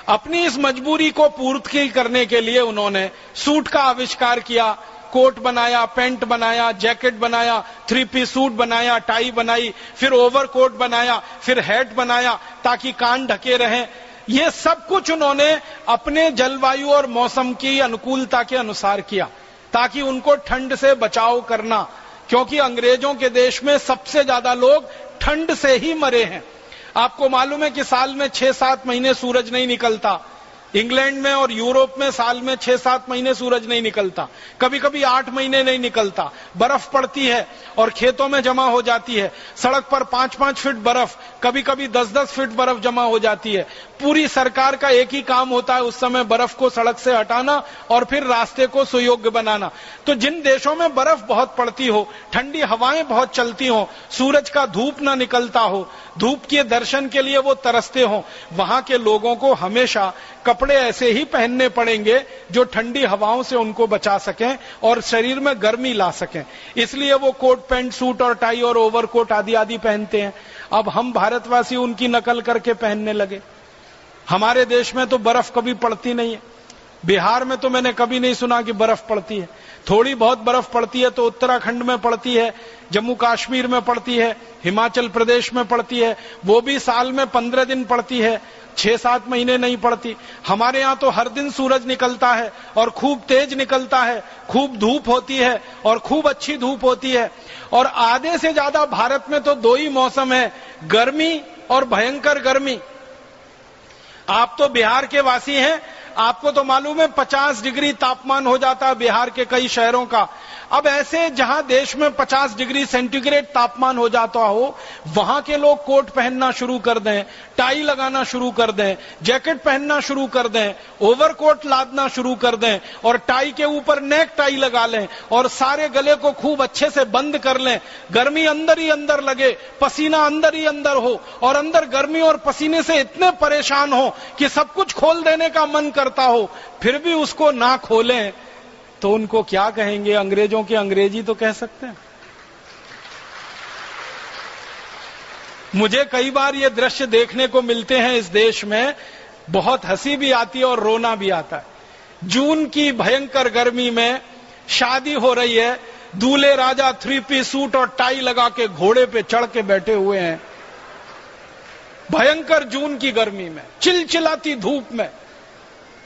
अपनी इस मजबूरी को पूर्ति करने के लिए उन्होंने सूट का आविष्कार किया, कोट बनाया, पैंट बनाया, जैकेट बनाया, 3 पीस सूट बनाया, टाई बनाई, फिर ओवरकोट बनाया, फिर हैट बनाया ताकि कान ढके रहें। ये सब कुछ उन्होंने अपने जलवायु और मौसम की अनुकूलता के अनुसार किया ताकि उनको ठंड से बचाव करना, क्योंकि अंग्रेजों के देश में सबसे ज्यादा लोग ठंड से ही मरे हैं। आपको मालूम है कि साल में 6-7 महीने सूरज नहीं निकलता। इंग्लैंड में और यूरोप में साल में 6-7 महीने सूरज नहीं निकलता, कभी कभी 8 महीने नहीं निकलता। बर्फ पड़ती है और खेतों में जमा हो जाती है, सड़क पर 5-5 फीट बर्फ, कभी कभी 10-10 फीट बर्फ जमा हो जाती है। पूरी सरकार का एक ही काम होता है उस समय बर्फ को सड़क से हटाना और फिर रास्ते को सुयोग्य बनाना। तो जिन देशों में बर्फ बहुत पड़ती हो, ठंडी हवाएं बहुत चलती हो, सूरज का धूप ना निकलता हो, धूप के दर्शन के लिए वो तरसते हो, वहां के लोगों को हमेशा कपड़े ऐसे ही पहनने पड़ेंगे जो ठंडी हवाओं से उनको बचा सकें और शरीर में गर्मी ला सकें। इसलिए वो कोट, पैंट, सूट और टाई और ओवरकोट आदि आदि पहनते हैं। अब हम भारतवासी उनकी नकल करके पहनने लगे। हमारे देश में तो बर्फ कभी पड़ती नहीं है। बिहार में तो मैंने कभी नहीं सुना कि बर्फ पड़ती है। थोड़ी बहुत बर्फ पड़ती है तो उत्तराखंड में पड़ती है, जम्मू कश्मीर में पड़ती है, हिमाचल प्रदेश में पड़ती है, वो भी साल में 15 दिन पड़ती है, 6-7 महीने नहीं पड़ती। हमारे यहाँ तो हर दिन सूरज निकलता है और खूब तेज निकलता है, खूब धूप होती है और खूब अच्छी धूप होती है। और आधे से ज्यादा भारत में तो 2 ही मौसम है, गर्मी और भयंकर गर्मी। आप तो बिहार के वासी हैं, आपको तो मालूम है 50 डिग्री तापमान हो जाता है बिहार के कई शहरों का। अब ऐसे जहां देश में 50 डिग्री सेंटीग्रेड तापमान हो जाता हो, वहां के लोग कोट पहनना शुरू कर दें, टाई लगाना शुरू कर दें, जैकेट पहनना शुरू कर दें, ओवरकोट लादना शुरू कर दें और टाई के ऊपर नेक टाई लगा लें और सारे गले को खूब अच्छे से बंद कर लें। गर्मी अंदर ही अंदर लगे, पसीना अंदर ही अंदर हो और अंदर गर्मी और पसीने से इतने परेशान हो कि सब कुछ खोल देने का मन करता हो, फिर भी उसको ना खोलें तो उनको क्या कहेंगे? अंग्रेजों की अंग्रेजी तो कह सकते हैं। मुझे कई बार ये दृश्य देखने को मिलते हैं इस देश में, बहुत हंसी भी आती है और रोना भी आता है। जून की भयंकर गर्मी में शादी हो रही है, दूल्हे राजा 3 पीस सूट और टाई लगा के घोड़े पे चढ़ के बैठे हुए हैं। भयंकर जून की गर्मी में, चिलचिलाती धूप में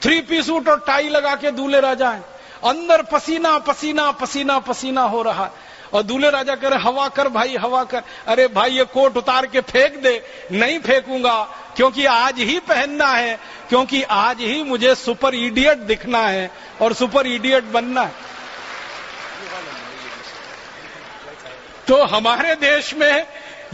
3 पीस सूट और टाई लगा के दूल्हे राजा हैं। अंदर पसीना पसीना पसीना पसीना हो रहा है और दूल्हे राजा कह रहे हवा कर भाई, हवा कर। अरे भाई ये कोट उतार के फेंक दे। नहीं फेंकूंगा, क्योंकि आज ही पहनना है, क्योंकि आज ही मुझे सुपर इडियट दिखना है और सुपर इडियट बनना है। तो हमारे देश में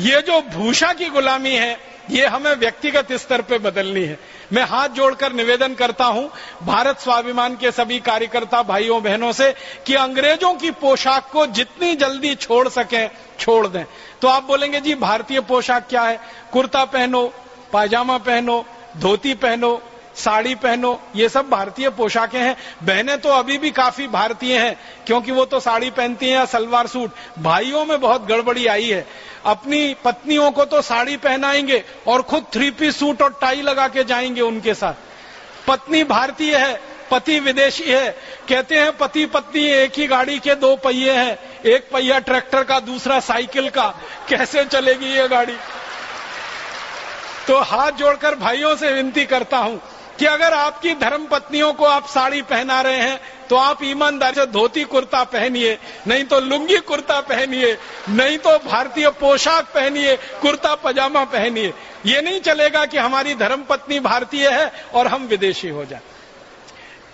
ये जो भूषा की गुलामी है, ये हमें व्यक्तिगत स्तर पे बदलनी है। मैं हाथ जोड़कर निवेदन करता हूं भारत स्वाभिमान के सभी कार्यकर्ता भाइयों बहनों से कि अंग्रेजों की पोशाक को जितनी जल्दी छोड़ सकें छोड़ दें। तो आप बोलेंगे जी भारतीय पोशाक क्या है? कुर्ता पहनो, पायजामा पहनो, धोती पहनो, साड़ी पहनो, ये सब भारतीय पोशाकें हैं। बहनें तो अभी भी काफी भारतीय हैं क्योंकि वो तो साड़ी पहनती हैं या सलवार सूट। भाइयों में बहुत गड़बड़ी आई है, अपनी पत्नियों को तो साड़ी पहनाएंगे और खुद 3 पीस सूट और टाई लगा के जाएंगे उनके साथ। पत्नी भारतीय है, पति विदेशी है। कहते हैं पति पत्नी एक ही गाड़ी के 2 पहिए हैं, एक पहिया ट्रैक्टर का, दूसरा साइकिल का, कैसे चलेगी ये गाड़ी। तो हाथ जोड़कर भाइयों से विनती करता हूं कि अगर आपकी धर्म पत्नियों को आप साड़ी पहना रहे हैं तो आप ईमानदारी से धोती कुर्ता पहनिए, नहीं तो लुंगी कुर्ता पहनिए, नहीं तो भारतीय पोशाक पहनिए, कुर्ता पजामा पहनिए। ये नहीं चलेगा कि हमारी धर्म पत्नी भारतीय है और हम विदेशी हो जाए।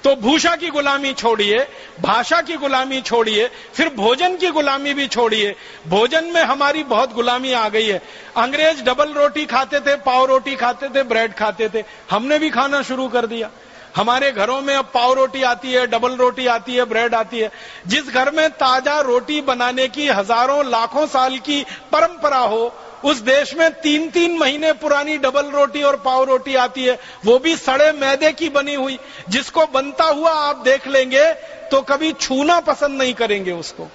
तो भूषा की गुलामी छोड़िए, भाषा की गुलामी छोड़िए, फिर भोजन की गुलामी भी छोड़िए। भोजन में हमारी बहुत गुलामी आ गई है। अंग्रेज डबल रोटी खाते थे, पाव रोटी खाते थे, ब्रेड खाते थे, हमने भी खाना शुरू कर दिया। हमारे घरों में अब पाव रोटी आती है, डबल रोटी आती है, ब्रेड आती है। जिस घर में ताजा रोटी बनाने की हजारों लाखों साल की परंपरा हो, उस देश में 3-3 महीने पुरानी डबल रोटी और पाव रोटी आती है, वो भी सड़े मैदे की बनी हुई। जिसको बनता हुआ आप देख लेंगे तो कभी छूना पसंद नहीं करेंगे उसको।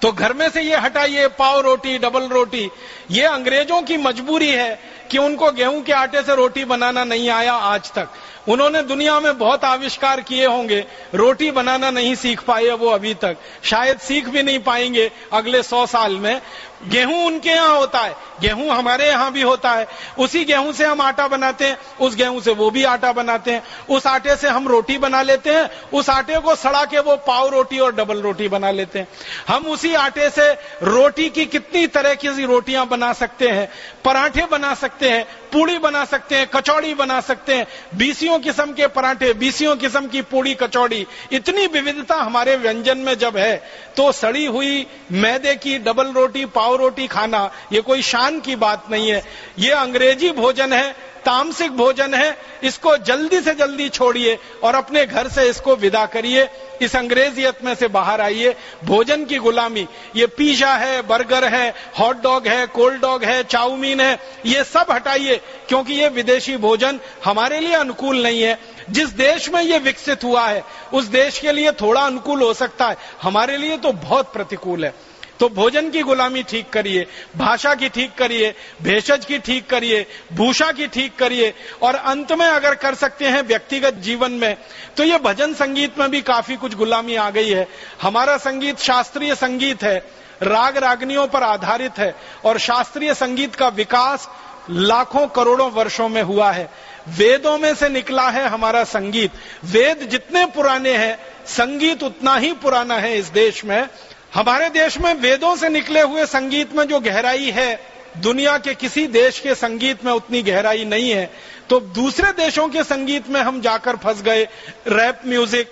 तो घर में से ये हटाइए पाव रोटी, डबल रोटी। ये अंग्रेजों की मजबूरी है कि उनको गेहूं के आटे से रोटी बनाना नहीं आया आज तक। उन्होंने दुनिया में बहुत आविष्कार किए होंगे, रोटी बनाना नहीं सीख पाए वो अभी तक, शायद सीख भी नहीं पाएंगे अगले 100 साल में। गेहूं उनके यहां होता है, गेहूं हमारे यहां भी होता है। उसी गेहूं से हम आटा बनाते हैं, उस गेहूं से वो भी आटा बनाते हैं। उस आटे से हम रोटी बना लेते हैं, उस आटे को सड़ा के वो पाव रोटी और डबल रोटी बना लेते हैं। हम उसी आटे से रोटी की कितनी तरह की रोटियां बना सकते हैं, पराठे बना सकते हैं, पूड़ी बना सकते हैं, कचौड़ी बना सकते हैं, 20 किस्म के पराठे, 20 किस्म की पूड़ी, कचौड़ी। इतनी विविधता हमारे व्यंजन में जब है तो सड़ी हुई मैदे की डबल रोटी, पाव रोटी खाना ये कोई शान की बात नहीं है। ये अंग्रेजी भोजन है, तामसिक भोजन है। इसको जल्दी से जल्दी छोड़िए और अपने घर से इसको विदा करिए। इस अंग्रेजियत में से बाहर आइए। भोजन की गुलामी, ये पिज्जा है, बर्गर है, हॉट डॉग है, कोल्ड डॉग है, चाउमीन है, ये सब हटाइए क्योंकि ये विदेशी भोजन हमारे लिए अनुकूल नहीं है। जिस देश में ये विकसित हुआ है उस देश के लिए थोड़ा अनुकूल हो सकता है, हमारे लिए तो बहुत प्रतिकूल है। तो भोजन की गुलामी ठीक करिए, भाषा की ठीक करिए, भेषज की ठीक करिए, भूषा की ठीक करिए, और अंत में अगर कर सकते हैं व्यक्तिगत जीवन में तो ये भजन संगीत में भी काफी कुछ गुलामी आ गई है। हमारा संगीत शास्त्रीय संगीत है, राग रागनियों पर आधारित है, और शास्त्रीय संगीत का विकास लाखों करोड़ों वर्षों में हुआ है। वेदों में से निकला है हमारा संगीत। वेद जितने पुराने हैं संगीत उतना ही पुराना है इस देश में। हमारे देश में वेदों से निकले हुए संगीत में जो गहराई है दुनिया के किसी देश के संगीत में उतनी गहराई नहीं है। तो दूसरे देशों के संगीत में हम जाकर फंस गए। Rap music,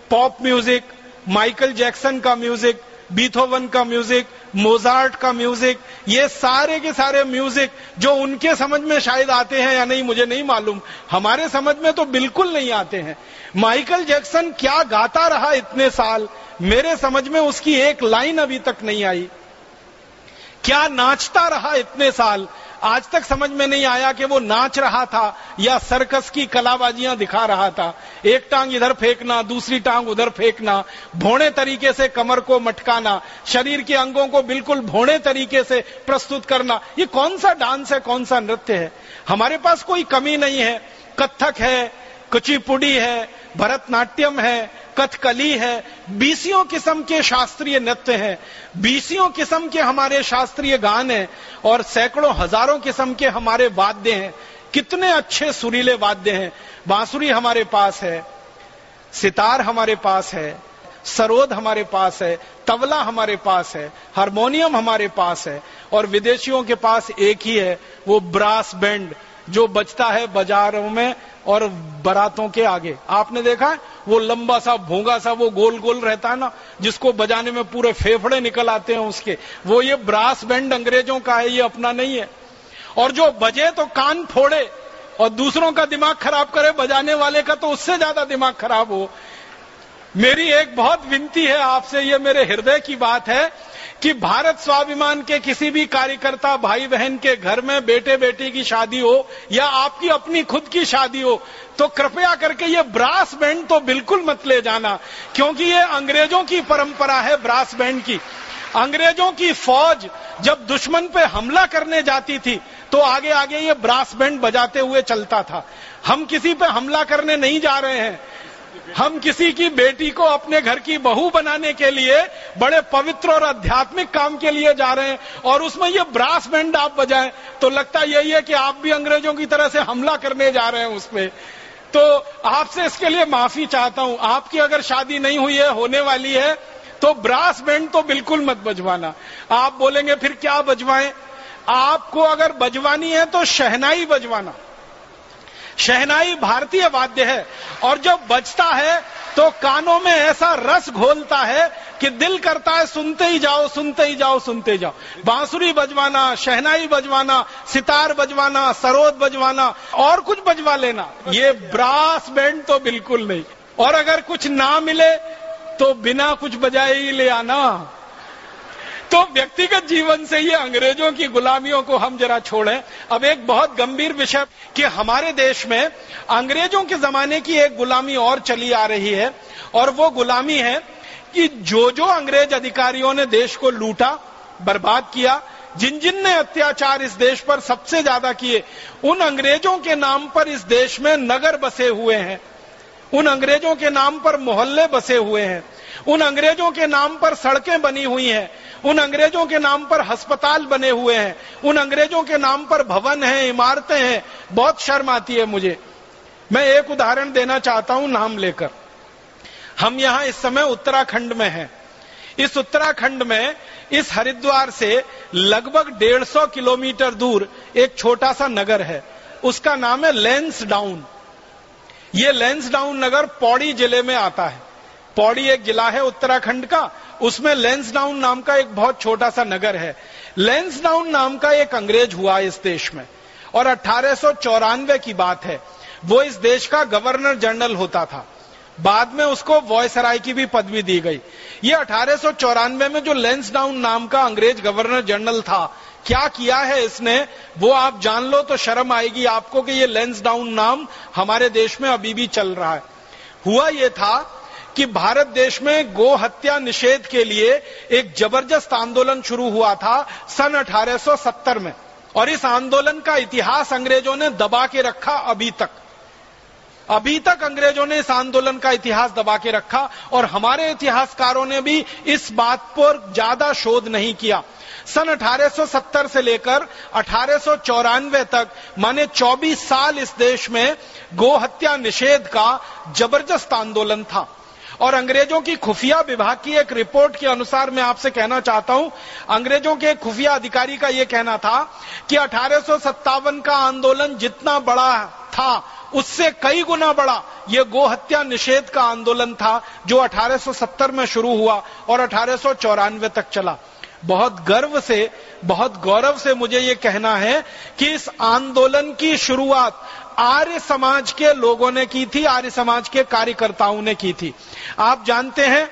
pop music, Michael Jackson का म्यूजिक, बीथोवन का म्यूजिक, मोजार्ट का म्यूजिक, ये सारे के सारे म्यूजिक जो उनके समझ में शायद आते हैं या नहीं मुझे नहीं मालूम, हमारे समझ में तो बिल्कुल नहीं आते हैं। माइकल जैक्सन क्या गाता रहा इतने साल, मेरे समझ में उसकी एक लाइन अभी तक नहीं आई। क्या नाचता रहा इतने साल, आज तक समझ में नहीं आया कि वो नाच रहा था या सर्कस की कलाबाजियां दिखा रहा था। एक टांग इधर फेंकना, दूसरी टांग उधर फेंकना, भौणे तरीके से कमर को मटकाना, शरीर के अंगों को बिल्कुल भौणे तरीके से प्रस्तुत करना, ये कौन सा डांस है, कौन सा नृत्य है। हमारे पास कोई कमी नहीं है। कथक है, कुचिपुड़ी है, भरतनाट्यम है, कथकली है, 20 किस्म के शास्त्रीय नृत्य हैं, 20 किस्म के हमारे शास्त्रीय गान हैं, और सैकड़ों हजारों किस्म के हमारे वाद्य हैं। कितने अच्छे सुरीले वाद्य हैं। बांसुरी हमारे पास है, सितार हमारे पास है, सरोद हमारे पास है, तबला हमारे पास है, हारमोनियम हमारे पास है, और विदेशियों के पास एक ही है, वो ब्रास बैंड जो बजता है बाजारों में और बारातों के आगे। आपने देखा है वो लंबा सा भोंगा सा वो गोल गोल रहता है ना, जिसको बजाने में पूरे फेफड़े निकल आते हैं उसके, वो ये ब्रास बैंड अंग्रेजों का है, ये अपना नहीं है। और जो बजे तो कान फोड़े और दूसरों का दिमाग खराब करे, बजाने वाले का तो उससे ज्यादा दिमाग खराब हो। मेरी एक बहुत विनती है आपसे, ये मेरे हृदय की बात है कि भारत स्वाभिमान के किसी भी कार्यकर्ता भाई बहन के घर में बेटे बेटी की शादी हो या आपकी अपनी खुद की शादी हो, तो कृपया करके ये ब्रास बैंड तो बिल्कुल मत ले जाना, क्योंकि ये अंग्रेजों की परंपरा है ब्रास बैंड की। अंग्रेजों की फौज जब दुश्मन पे हमला करने जाती थी तो आगे आगे ये ब्रास बैंड बजाते हुए चलता था। हम किसी पे हमला करने नहीं जा रहे हैं, हम किसी की बेटी को अपने घर की बहू बनाने के लिए बड़े पवित्र और आध्यात्मिक काम के लिए जा रहे हैं, और उसमें ये ब्रास बैंड आप बजाएं तो लगता यही है कि आप भी अंग्रेजों की तरह से हमला करने जा रहे हैं उसपे। तो आपसे इसके लिए माफी चाहता हूं। आपकी अगर शादी नहीं हुई है, होने वाली है, तो ब्रास बैंड तो बिल्कुल मत बजवाना। आप बोलेंगे फिर क्या बजवाएं? आपको अगर बजवानी है तो शहनाई बजवाना। शहनाई भारतीय वाद्य है और जब बजता है तो कानों में ऐसा रस घोलता है कि दिल करता है सुनते ही जाओ, सुनते ही जाओ, सुनते ही जाओ। बांसुरी बजवाना, शहनाई बजवाना, सितार बजवाना, सरोद बजवाना और कुछ बजवा लेना, ये ब्रास बैंड तो बिल्कुल नहीं। और अगर कुछ ना मिले तो बिना कुछ बजाए ही ले आना। तो व्यक्तिगत जीवन से ये अंग्रेजों की गुलामियों को हम जरा छोड़ें। अब एक बहुत गंभीर विषय कि हमारे देश में अंग्रेजों के जमाने की एक गुलामी और चली आ रही है, और वो गुलामी है कि जो जो अंग्रेज अधिकारियों ने देश को लूटा, बर्बाद किया, जिन जिन ने अत्याचार इस देश पर सबसे ज्यादा किए, उन अंग्रेजों के नाम पर इस देश में नगर बसे हुए हैं, उन अंग्रेजों के नाम पर मोहल्ले बसे हुए हैं, उन अंग्रेजों के नाम पर सड़कें बनी हुई हैं, उन अंग्रेजों के नाम पर अस्पताल बने हुए हैं, उन अंग्रेजों के नाम पर भवन हैं, इमारतें हैं। बहुत शर्म आती है मुझे। मैं एक उदाहरण देना चाहता हूं नाम लेकर। हम यहां इस समय उत्तराखंड में हैं। इस उत्तराखंड में इस हरिद्वार से लगभग 150 किलोमीटर दूर एक छोटा सा नगर है, उसका नाम है लैंसडाउन। ये लैंसडाउन नगर पौड़ी जिले में आता है। पौड़ी एक जिला है उत्तराखंड का, उसमें लैंसडाउन नाम का एक बहुत छोटा सा नगर है। लैंसडाउन नाम का एक अंग्रेज हुआ इस देश में, और 1894 की बात है। वो इस देश का गवर्नर जनरल होता था। बाद में उसको वॉयसराय की भी पदवी दी गई। ये 1894 में जो लैंसडाउन नाम का अंग्रेज गवर्नर जनरल था, क्या किया है इसने वो आप जान लो तो शर्म आएगी आपको कि ये लैंसडाउन नाम हमारे देश में अभी भी चल रहा है। हुआ ये था कि भारत देश में गो हत्या निषेध के लिए एक जबरदस्त आंदोलन शुरू हुआ था सन 1870 में, और इस आंदोलन का इतिहास अंग्रेजों ने दबा के रखा अभी तक अंग्रेजों ने इस आंदोलन का इतिहास दबा के रखा, और हमारे इतिहासकारों ने भी इस बात पर ज्यादा शोध नहीं किया। सन 1870 से लेकर 1894 तक माने 24 साल इस देश में गो हत्या निषेध का जबरदस्त आंदोलन था। और अंग्रेजों की खुफिया विभाग की एक रिपोर्ट के अनुसार मैं आपसे कहना चाहता हूं, अंग्रेजों के खुफिया अधिकारी का यह कहना था कि 1857 का आंदोलन जितना बड़ा था उससे कई गुना बड़ा यह गो हत्या निषेध का आंदोलन था, जो 1870 में शुरू हुआ और 1894 तक चला। बहुत गौरव से मुझे ये कहना है कि इस आंदोलन की शुरुआत आर्य समाज के लोगों ने की थी, आर्य समाज के कार्यकर्ताओं ने की थी। आप जानते हैं,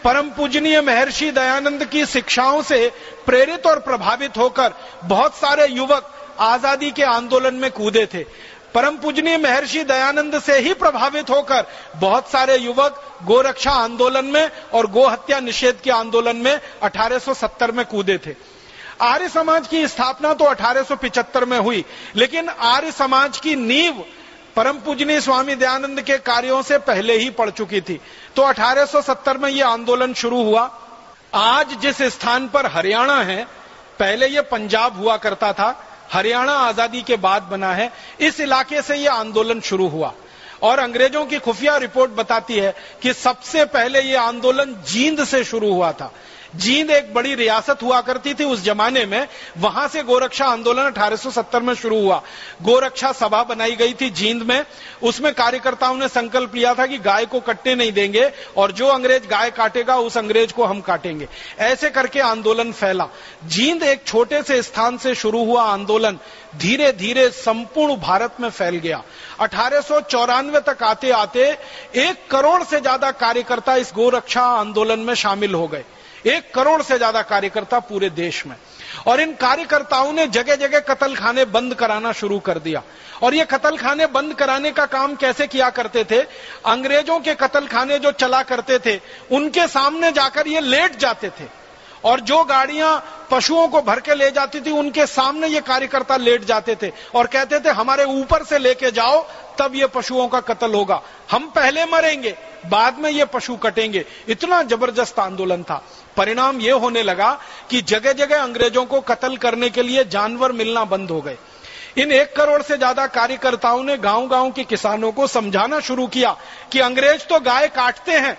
परम पूजनीय महर्षि दयानंद की शिक्षाओं से प्रेरित और प्रभावित होकर बहुत सारे युवक आजादी के आंदोलन में कूदे थे। परम पूजनीय महर्षि दयानंद से ही प्रभावित होकर बहुत सारे युवक गोरक्षा आंदोलन में और गो हत्या निषेध के आंदोलन में 1870 में कूदे थे। आर्य समाज की स्थापना तो 1875 में हुई, लेकिन आर्य समाज की नींव परम पूजनीय स्वामी दयानंद के कार्यों से पहले ही पड़ चुकी थी। तो 1870 में यह आंदोलन शुरू हुआ। आज जिस स्थान पर हरियाणा है, पहले यह पंजाब हुआ करता था, हरियाणा आजादी के बाद बना है, इस इलाके से यह आंदोलन शुरू हुआ। और अंग्रेजों की खुफिया रिपोर्ट बताती है कि सबसे पहले यह आंदोलन जींद से शुरू हुआ था। जींद एक बड़ी रियासत हुआ करती थी उस जमाने में, वहां से गोरक्षा आंदोलन 1870 में शुरू हुआ। गोरक्षा सभा बनाई गई थी जींद में, उसमें कार्यकर्ताओं ने संकल्प लिया था कि गाय को कटने नहीं देंगे और जो अंग्रेज गाय काटेगा उस अंग्रेज को हम काटेंगे। ऐसे करके आंदोलन फैला। जींद एक छोटे से स्थान से शुरू हुआ आंदोलन धीरे धीरे संपूर्ण भारत में फैल गया। 1894 तक आते आते 1 करोड़ से ज्यादा कार्यकर्ता इस गोरक्षा आंदोलन में शामिल हो गए। 1 करोड़ से ज्यादा कार्यकर्ता पूरे देश में। और इन कार्यकर्ताओं ने जगह जगह कत्लखाने बंद कराना शुरू कर दिया। और ये कत्लखाने बंद कराने का काम कैसे किया करते थे? अंग्रेजों के कत्लखाने जो चला करते थे उनके सामने जाकर ये लेट जाते थे, और जो गाड़ियां पशुओं को भर के ले जाती थी उनके सामने ये कार्यकर्ता लेट जाते थे और कहते थे हमारे ऊपर से लेके जाओ, तब ये पशुओं का कत्ल होगा, हम पहले मरेंगे बाद में ये पशु कटेंगे। इतना जबरदस्त आंदोलन था। परिणाम ये होने लगा कि जगह जगह अंग्रेजों को कत्ल करने के लिए जानवर मिलना बंद हो गए। इन 1 करोड़ से ज्यादा कार्यकर्ताओं ने गांव गांव के किसानों को समझाना शुरू किया कि अंग्रेज तो गाय काटते हैं,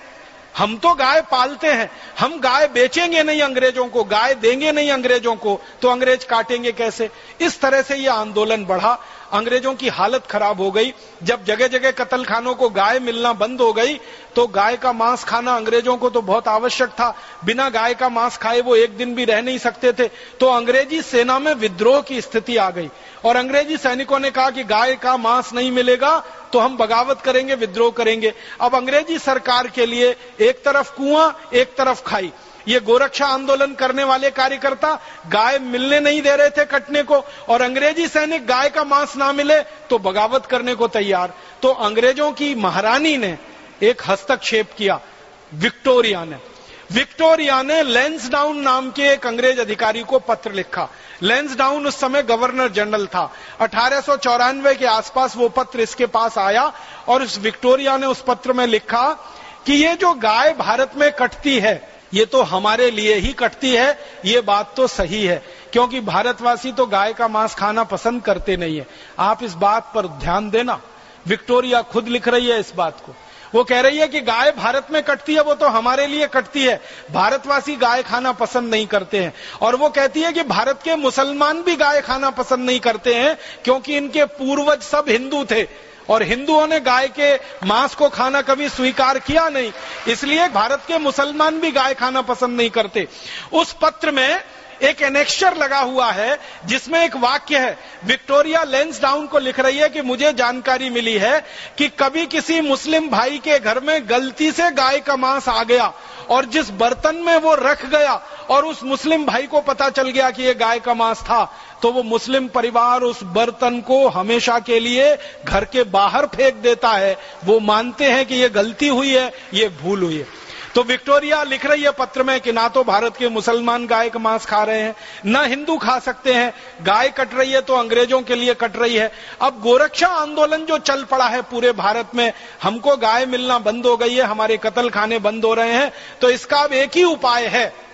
हम तो गाय पालते हैं, हम गाय बेचेंगे नहीं अंग्रेजों को, गाय देंगे नहीं अंग्रेजों को, तो अंग्रेज काटेंगे कैसे? इस तरह से यह आंदोलन बढ़ा। अंग्रेजों की हालत खराब हो गई। जब जगह जगह कत्लखानों को गाय मिलना बंद हो गई तो गाय का मांस खाना अंग्रेजों को तो बहुत आवश्यक था। बिना गाय का मांस खाए वो एक दिन भी रह नहीं सकते थे। तो अंग्रेजी सेना में विद्रोह की स्थिति आ गई और अंग्रेजी सैनिकों ने कहा कि गाय का मांस नहीं मिलेगा तो हम बगावत करेंगे, विद्रोह करेंगे। अब अंग्रेजी सरकार के लिए एक तरफ कुआं एक तरफ खाई। ये गोरक्षा आंदोलन करने वाले कार्यकर्ता गाय मिलने नहीं दे रहे थे कटने को, और अंग्रेजी सैनिक गाय का मांस ना मिले तो बगावत करने को तैयार। तो अंग्रेजों की महारानी ने एक हस्तक्षेप किया। विक्टोरिया ने लैंसडाउन नाम के एक अंग्रेज अधिकारी को पत्र लिखा। लैंसडाउन उस समय गवर्नर जनरल था। 1894 के आसपास वो पत्र इसके पास आया और उस विक्टोरिया ने उस पत्र में लिखा कि ये जो गाय भारत में कटती है ये तो हमारे लिए ही कटती है, ये बात तो सही है, क्योंकि भारतवासी तो गाय का मांस खाना पसंद करते नहीं है। आप इस बात पर ध्यान देना। विक्टोरिया खुद लिख रही है इस बात को। वो कह रही है कि गाय भारत में कटती है वो तो हमारे लिए कटती है, भारतवासी गाय खाना पसंद नहीं करते हैं। और वो कहती है कि भारत के मुसलमान भी गाय खाना पसंद नहीं करते हैं, क्योंकि इनके पूर्वज सब हिंदू थे और हिंदुओं ने गाय के मांस को खाना कभी स्वीकार किया नहीं, इसलिए भारत के मुसलमान भी गाय खाना पसंद नहीं करते। उस पत्र में एक एनेक्शर लगा हुआ है जिसमें एक वाक्य है। विक्टोरिया लैंसडाउन को लिख रही है कि मुझे जानकारी मिली है कि कभी किसी मुस्लिम भाई के घर में गलती से गाय का मांस आ गया और जिस बर्तन में वो रख गया और उस मुस्लिम भाई को पता चल गया कि ये गाय का मांस था, तो वो मुस्लिम परिवार उस बर्तन को हमेशा के लिए घर के बाहर फेंक देता है। वो मानते हैं कि ये गलती हुई है, ये भूल हुई है। तो विक्टोरिया लिख रही है पत्र में कि ना तो भारत के मुसलमान गाय का मांस खा रहे हैं, ना हिंदू खा सकते हैं, गाय कट रही है तो अंग्रेजों के लिए कट रही है। अब गोरक्षा आंदोलन जो चल पड़ा है पूरे भारत में, हमको गाय मिलना बंद हो गई है, हमारे कत्लखाने बंद हो रहे हैं, तो इसका अब एक ही उपाय है।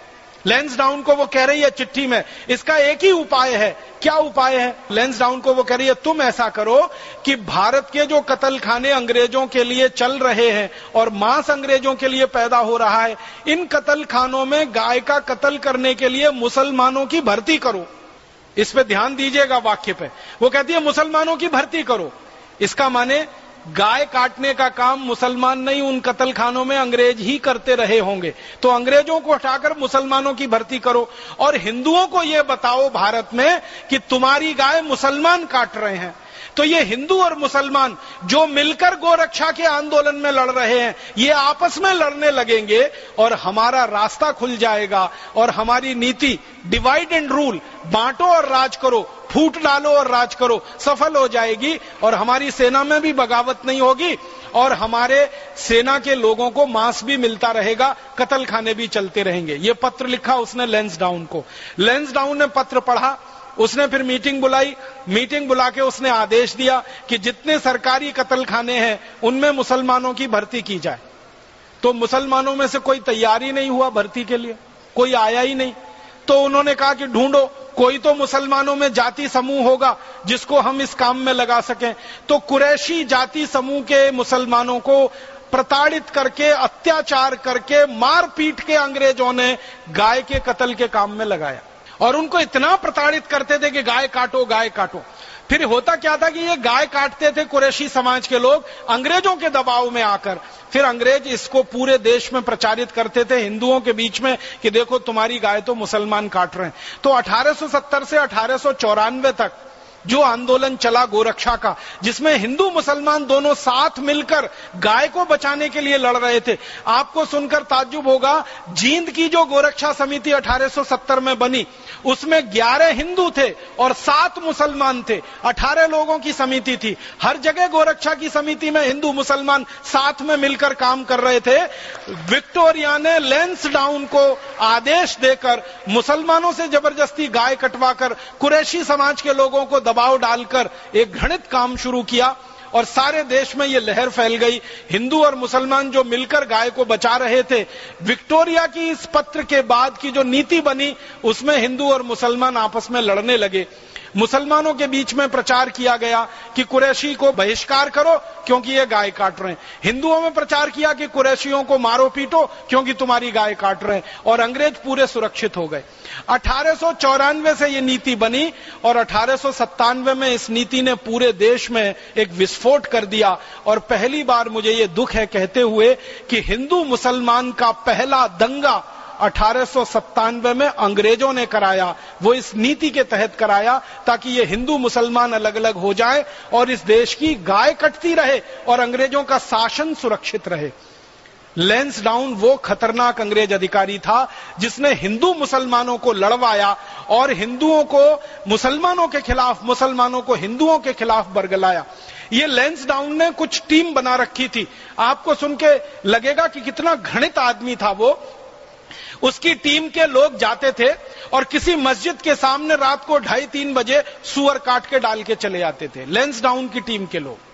लैंसडाउन को वो कह रही है चिट्ठी में, इसका एक ही उपाय है। क्या उपाय है? लैंसडाउन को वो कह रही है तुम ऐसा करो कि भारत के जो कत्लखाने अंग्रेजों के लिए चल रहे हैं और मांस अंग्रेजों के लिए पैदा हो रहा है, इन कत्लखानों में गाय का कत्ल करने के लिए मुसलमानों की भर्ती करो। इस पे ध्यान दीजिएगा वाक्य पे। वो कहती है मुसलमानों की भर्ती करो। इसका माने गाय काटने का काम मुसलमान नहीं, उन कत्लखानों में अंग्रेज ही करते रहे होंगे, तो अंग्रेजों को हटाकर मुसलमानों की भर्ती करो और हिंदुओं को यह बताओ भारत में कि तुम्हारी गाय मुसलमान काट रहे हैं। तो ये हिंदू और मुसलमान जो मिलकर गोरक्षा के आंदोलन में लड़ रहे हैं, ये आपस में लड़ने लगेंगे और हमारा रास्ता खुल जाएगा और हमारी नीति डिवाइड एंड रूल, बांटो और राज करो, फूट डालो और राज करो, सफल हो जाएगी और हमारी सेना में भी बगावत नहीं होगी और हमारे सेना के लोगों को मांस भी मिलता रहेगा, कत्लखाने भी चलते रहेंगे। ये पत्र लिखा उसने लैंसडाउन को। लैंसडाउन ने पत्र पढ़ा, उसने फिर मीटिंग बुलाई। मीटिंग बुला के उसने आदेश दिया कि जितने सरकारी कत्लखाने हैं उनमें मुसलमानों की भर्ती की जाए। तो मुसलमानों में से कोई तैयार ही नहीं हुआ भर्ती के लिए, कोई आया ही नहीं। तो उन्होंने कहा कि ढूंढो, कोई तो मुसलमानों में जाति समूह होगा जिसको हम इस काम में लगा सकें। तो कुरैशी जाति समूह के मुसलमानों को प्रताड़ित करके, अत्याचार करके, मार पीट के अंग्रेजों ने गाय के कत्ल के काम में लगाया और उनको इतना प्रताड़ित करते थे कि गाय काटो, गाय काटो। फिर होता क्या था कि ये गाय काटते थे कुरैशी समाज के लोग अंग्रेजों के दबाव में आकर। फिर अंग्रेज इसको पूरे देश में प्रचारित करते थे हिंदुओं के बीच में कि देखो तुम्हारी गाय तो मुसलमान काट रहे हैं। तो 1870 से 1894 तक जो आंदोलन चला गोरक्षा का, जिसमें हिंदू मुसलमान दोनों साथ मिलकर गाय को बचाने के लिए लड़ रहे थे। आपको सुनकर ताज्जुब होगा, जींद की जो गोरक्षा समिति 1870 में बनी, उसमें 11 हिंदू थे और 7 मुसलमान थे। 18 लोगों की समिति थी। हर जगह गोरक्षा की समिति में हिंदू मुसलमान साथ में मिलकर काम कर रहे थे। विक्टोरिया ने लैंसडाउन को आदेश देकर मुसलमानों से जबरदस्ती गाय कटवाकर कुरैशी समाज के लोगों को दबाव डालकर एक घृणित काम शुरू किया और सारे देश में यह लहर फैल गई। हिंदू और मुसलमान जो मिलकर गाय को बचा रहे थे, विक्टोरिया की इस पत्र के बाद की जो नीति बनी, उसमें हिंदू और मुसलमान आपस में लड़ने लगे। मुसलमानों के बीच में प्रचार किया गया कि कुरैशी को बहिष्कार करो क्योंकि ये गाय काट रहे हैं। हिंदुओं में प्रचार किया कि कुरैशियों को मारो पीटो क्योंकि तुम्हारी गाय काट रहे हैं, और अंग्रेज पूरे सुरक्षित हो गए। 1894 से ये नीति बनी और 1897 में इस नीति ने पूरे देश में एक विस्फोट कर दिया। और पहली बार मुझे ये दुख है कहते हुए कि हिंदू मुसलमान का पहला दंगा 1897 में अंग्रेजों ने कराया। वो इस नीति के तहत कराया ताकि ये हिंदू मुसलमान अलग अलग हो जाए और इस देश की गाय कटती रहे और अंग्रेजों का शासन सुरक्षित रहे। लैंसडाउन वो खतरनाक अंग्रेज अधिकारी था जिसने हिंदू मुसलमानों को लड़वाया और हिंदुओं को मुसलमानों के खिलाफ, मुसलमानों को हिंदुओं के खिलाफ बरगलाया। ये लैंसडाउन ने कुछ टीम बना रखी थी। आपको सुन के लगेगा कि कितना घृणित आदमी था वो। उसकी टीम के लोग जाते थे और किसी मस्जिद के सामने रात को 2:30-3 बजे सुअर काट के डाल के चले आते थे, लैंसडाउन की टीम के लोग।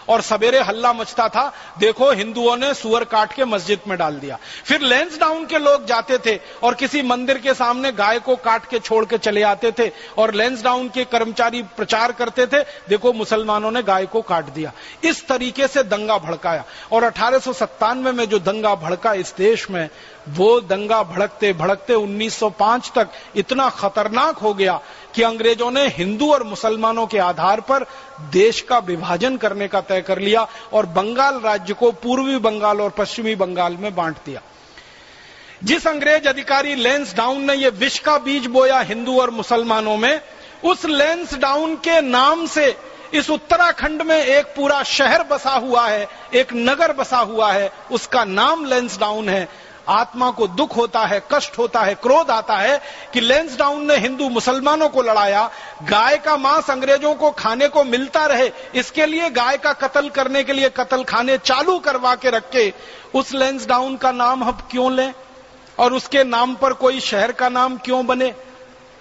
और सवेरे हल्ला मचता था, देखो हिंदुओं ने सुअर काट के मस्जिद में डाल दिया। फिर लैंसडाउन के लोग जाते थे और किसी मंदिर के सामने गाय को काट के छोड़ के चले आते थे और लैंसडाउन के कर्मचारी प्रचार करते थे, देखो मुसलमानों ने गाय को काट दिया। इस तरीके से दंगा भड़काया और 1897 में जो दंगा भड़का इस देश में, वो दंगा भड़कते भड़कते 1905 तक इतना खतरनाक हो गया कि अंग्रेजों ने हिंदू और मुसलमानों के आधार पर देश का विभाजन करने का तय कर लिया और बंगाल राज्य को पूर्वी बंगाल और पश्चिमी बंगाल में बांट दिया। जिस अंग्रेज अधिकारी लैंसडाउन ने यह विष का बीज बोया हिंदू और मुसलमानों में, उस लैंसडाउन के नाम से इस उत्तराखंड में एक पूरा शहर बसा हुआ है, एक नगर बसा हुआ है, उसका नाम लैंसडाउन है। आत्मा को दुख होता है, कष्ट होता है, क्रोध आता है कि लैंसडाउन ने हिंदू मुसलमानों को लड़ाया। गाय का मांस अंग्रेजों को खाने को मिलता रहे, इसके लिए गाय का कत्ल करने के लिए कत्ल खाने चालू करवा के रखे। उस लैंसडाउन का नाम हम क्यों लें और उसके नाम पर कोई शहर का नाम क्यों बने?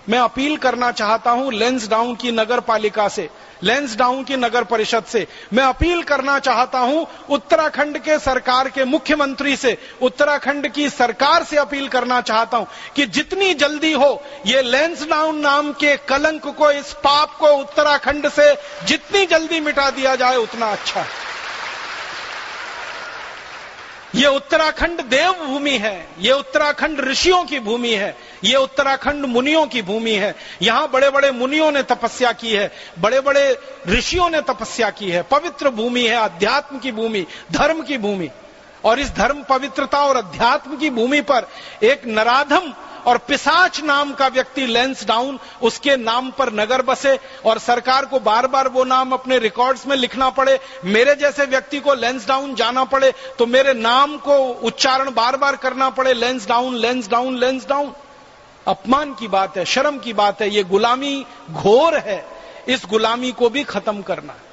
मैं अपील करना चाहता हूं लैंसडाउन की नगर पालिका से, लैंसडाउन की नगर परिषद से। मैं अपील करना चाहता हूं उत्तराखंड के सरकार के मुख्यमंत्री से, उत्तराखंड की सरकार से अपील करना चाहता हूं कि जितनी जल्दी हो ये लैंसडाउन नाम के कलंक को, इस पाप को उत्तराखंड से जितनी जल्दी मिटा दिया जाए उतना अच्छा है। ये उत्तराखंड देवभूमि है, ये उत्तराखंड ऋषियों की भूमि है, ये उत्तराखंड मुनियों की भूमि है। यहां बड़े बड़े मुनियों ने तपस्या की है, बड़े बड़े ऋषियों ने तपस्या की है। पवित्र भूमि है, अध्यात्म की भूमि, धर्म की भूमि। और इस धर्म, पवित्रता और अध्यात्म की भूमि पर एक नराधम और पिशाच नाम का व्यक्ति लैंसडाउन, उसके नाम पर नगर बसे और सरकार को बार बार वो नाम अपने रिकॉर्ड्स में लिखना पड़े। मेरे जैसे व्यक्ति को लैंसडाउन जाना पड़े तो मेरे नाम को उच्चारण बार बार करना पड़े, लैंसडाउन लैंसडाउन लैंसडाउन। अपमान की बात है, शर्म की बात है, ये गुलामी घोर है। इस गुलामी को भी खत्म करना है।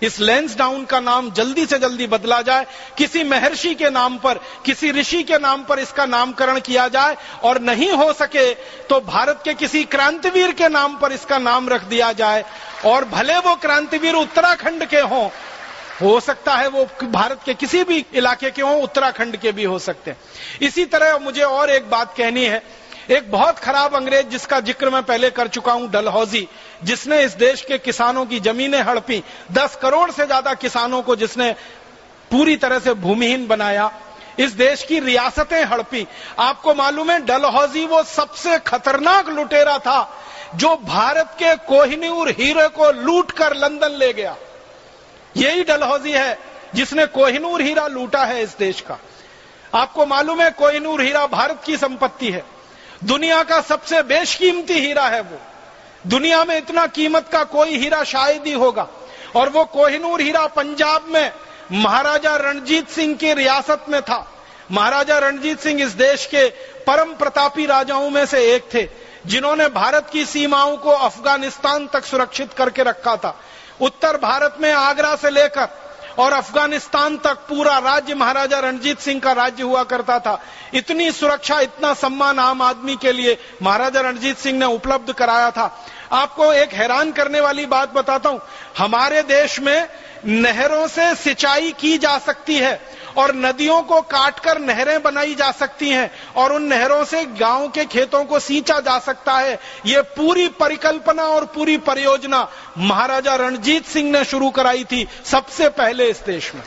इस लैंसडाउन का नाम जल्दी से जल्दी बदला जाए, किसी महर्षि के नाम पर, किसी ऋषि के नाम पर इसका नामकरण किया जाए, और नहीं हो सके तो भारत के किसी क्रांतिवीर के नाम पर इसका नाम रख दिया जाए। और भले वो क्रांतिवीर उत्तराखंड के हों, हो सकता है वो भारत के किसी भी इलाके के हों, उत्तराखंड के भी हो सकते हैं। इसी तरह मुझे और एक बात कहनी है। एक बहुत खराब अंग्रेज जिसका जिक्र मैं पहले कर चुका हूं, डलहौजी, जिसने इस देश के किसानों की जमीनें हड़पी, 10 करोड़ से ज्यादा किसानों को जिसने पूरी तरह से भूमिहीन बनाया, इस देश की रियासतें हड़पी। आपको मालूम है डलहौजी वो सबसे खतरनाक लुटेरा था जो भारत के कोहिनूर हीरे को लूट कर लंदन ले गया। यही डलहौजी है जिसने कोहिनूर हीरा लूटा है इस देश का। आपको मालूम है कोहिनूर हीरा भारत की संपत्ति है, दुनिया का सबसे बेशकीमती हीरा है वो। दुनिया में इतना कीमत का कोई हीरा शायद ही होगा। और वो कोहिनूर हीरा पंजाब में महाराजा रणजीत सिंह की रियासत में था। महाराजा रणजीत सिंह इस देश के परम प्रतापी राजाओं में से एक थे, जिन्होंने भारत की सीमाओं को अफगानिस्तान तक सुरक्षित करके रखा था। उत्तर भारत में आगरा से लेकर और अफगानिस्तान तक पूरा राज्य महाराजा रणजीत सिंह का राज्य हुआ करता था। इतनी सुरक्षा, इतना सम्मान आम आदमी के लिए महाराजा रणजीत सिंह ने उपलब्ध कराया था। आपको एक हैरान करने वाली बात बताता हूं, हमारे देश में नहरों से सिंचाई की जा सकती है और नदियों को काटकर नहरें बनाई जा सकती हैं और उन नहरों से गांव के खेतों को सींचा जा सकता है। ये पूरी परिकल्पना और पूरी परियोजना महाराजा रणजीत सिंह ने शुरू कराई थी सबसे पहले इस देश में।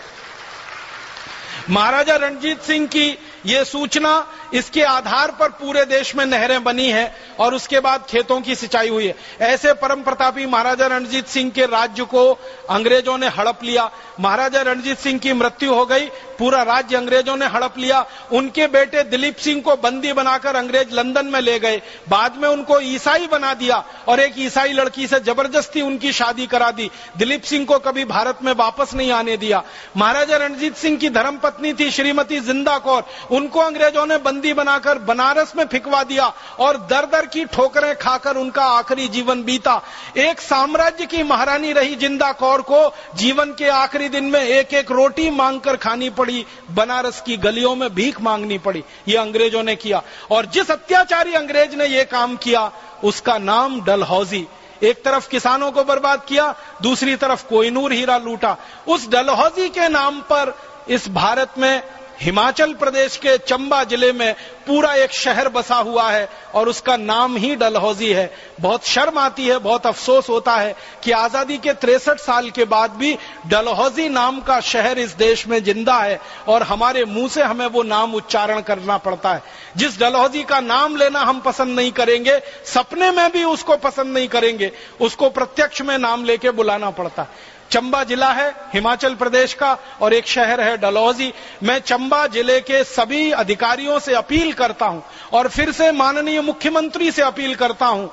महाराजा रणजीत सिंह की ये सूचना, इसके आधार पर पूरे देश में नहरें बनी हैं और उसके बाद खेतों की सिंचाई हुई है। ऐसे परम प्रतापी महाराजा रणजीत सिंह के राज्य को अंग्रेजों ने हड़प लिया। महाराजा रणजीत सिंह की मृत्यु हो गई, पूरा राज्य अंग्रेजों ने हड़प लिया। उनके बेटे दिलीप सिंह को बंदी बनाकर अंग्रेज लंदन में ले गए। बाद में उनको ईसाई बना दिया और एक ईसाई लड़की से जबरदस्ती उनकी शादी करा दी। दिलीप सिंह को कभी भारत में वापस नहीं आने दिया। महाराजा रणजीत सिंह की धर्मपत्नी थी श्रीमती जिंदा कौर, उनको अंग्रेजों ने बंदी बनाकर बनारस में फिकवा दिया और दर दर की ठोकरें खाकर उनका आखिरी जीवन बीता। एक साम्राज्य की महारानी रही जिंदा कौर को जीवन के आखिरी दिन में एक एक रोटी मांगकर खानी पड़ी, बनारस की गलियों में भीख मांगनी पड़ी। ये अंग्रेजों ने किया और जिस अत्याचारी अंग्रेज ने यह काम किया उसका नाम डलहौजी। एक तरफ किसानों को बर्बाद किया, दूसरी तरफ कोहिनूर हीरा लूटा। उस डलहौजी के नाम पर इस भारत में हिमाचल प्रदेश के चंबा जिले में पूरा एक शहर बसा हुआ है और उसका नाम ही डलहौजी है। बहुत शर्म आती है, बहुत अफसोस होता है कि आजादी के 63 साल के बाद भी डलहौजी नाम का शहर इस देश में जिंदा है और हमारे मुंह से हमें वो नाम उच्चारण करना पड़ता है। जिस डलहौजी का नाम लेना हम पसंद नहीं करेंगे, सपने में भी उसको पसंद नहीं करेंगे, उसको प्रत्यक्ष में नाम लेके बुलाना पड़ता है। चंबा जिला है हिमाचल प्रदेश का और एक शहर है डलहौजी। मैं चंबा जिले के सभी अधिकारियों से अपील करता हूं और फिर से माननीय मुख्यमंत्री से अपील करता हूं,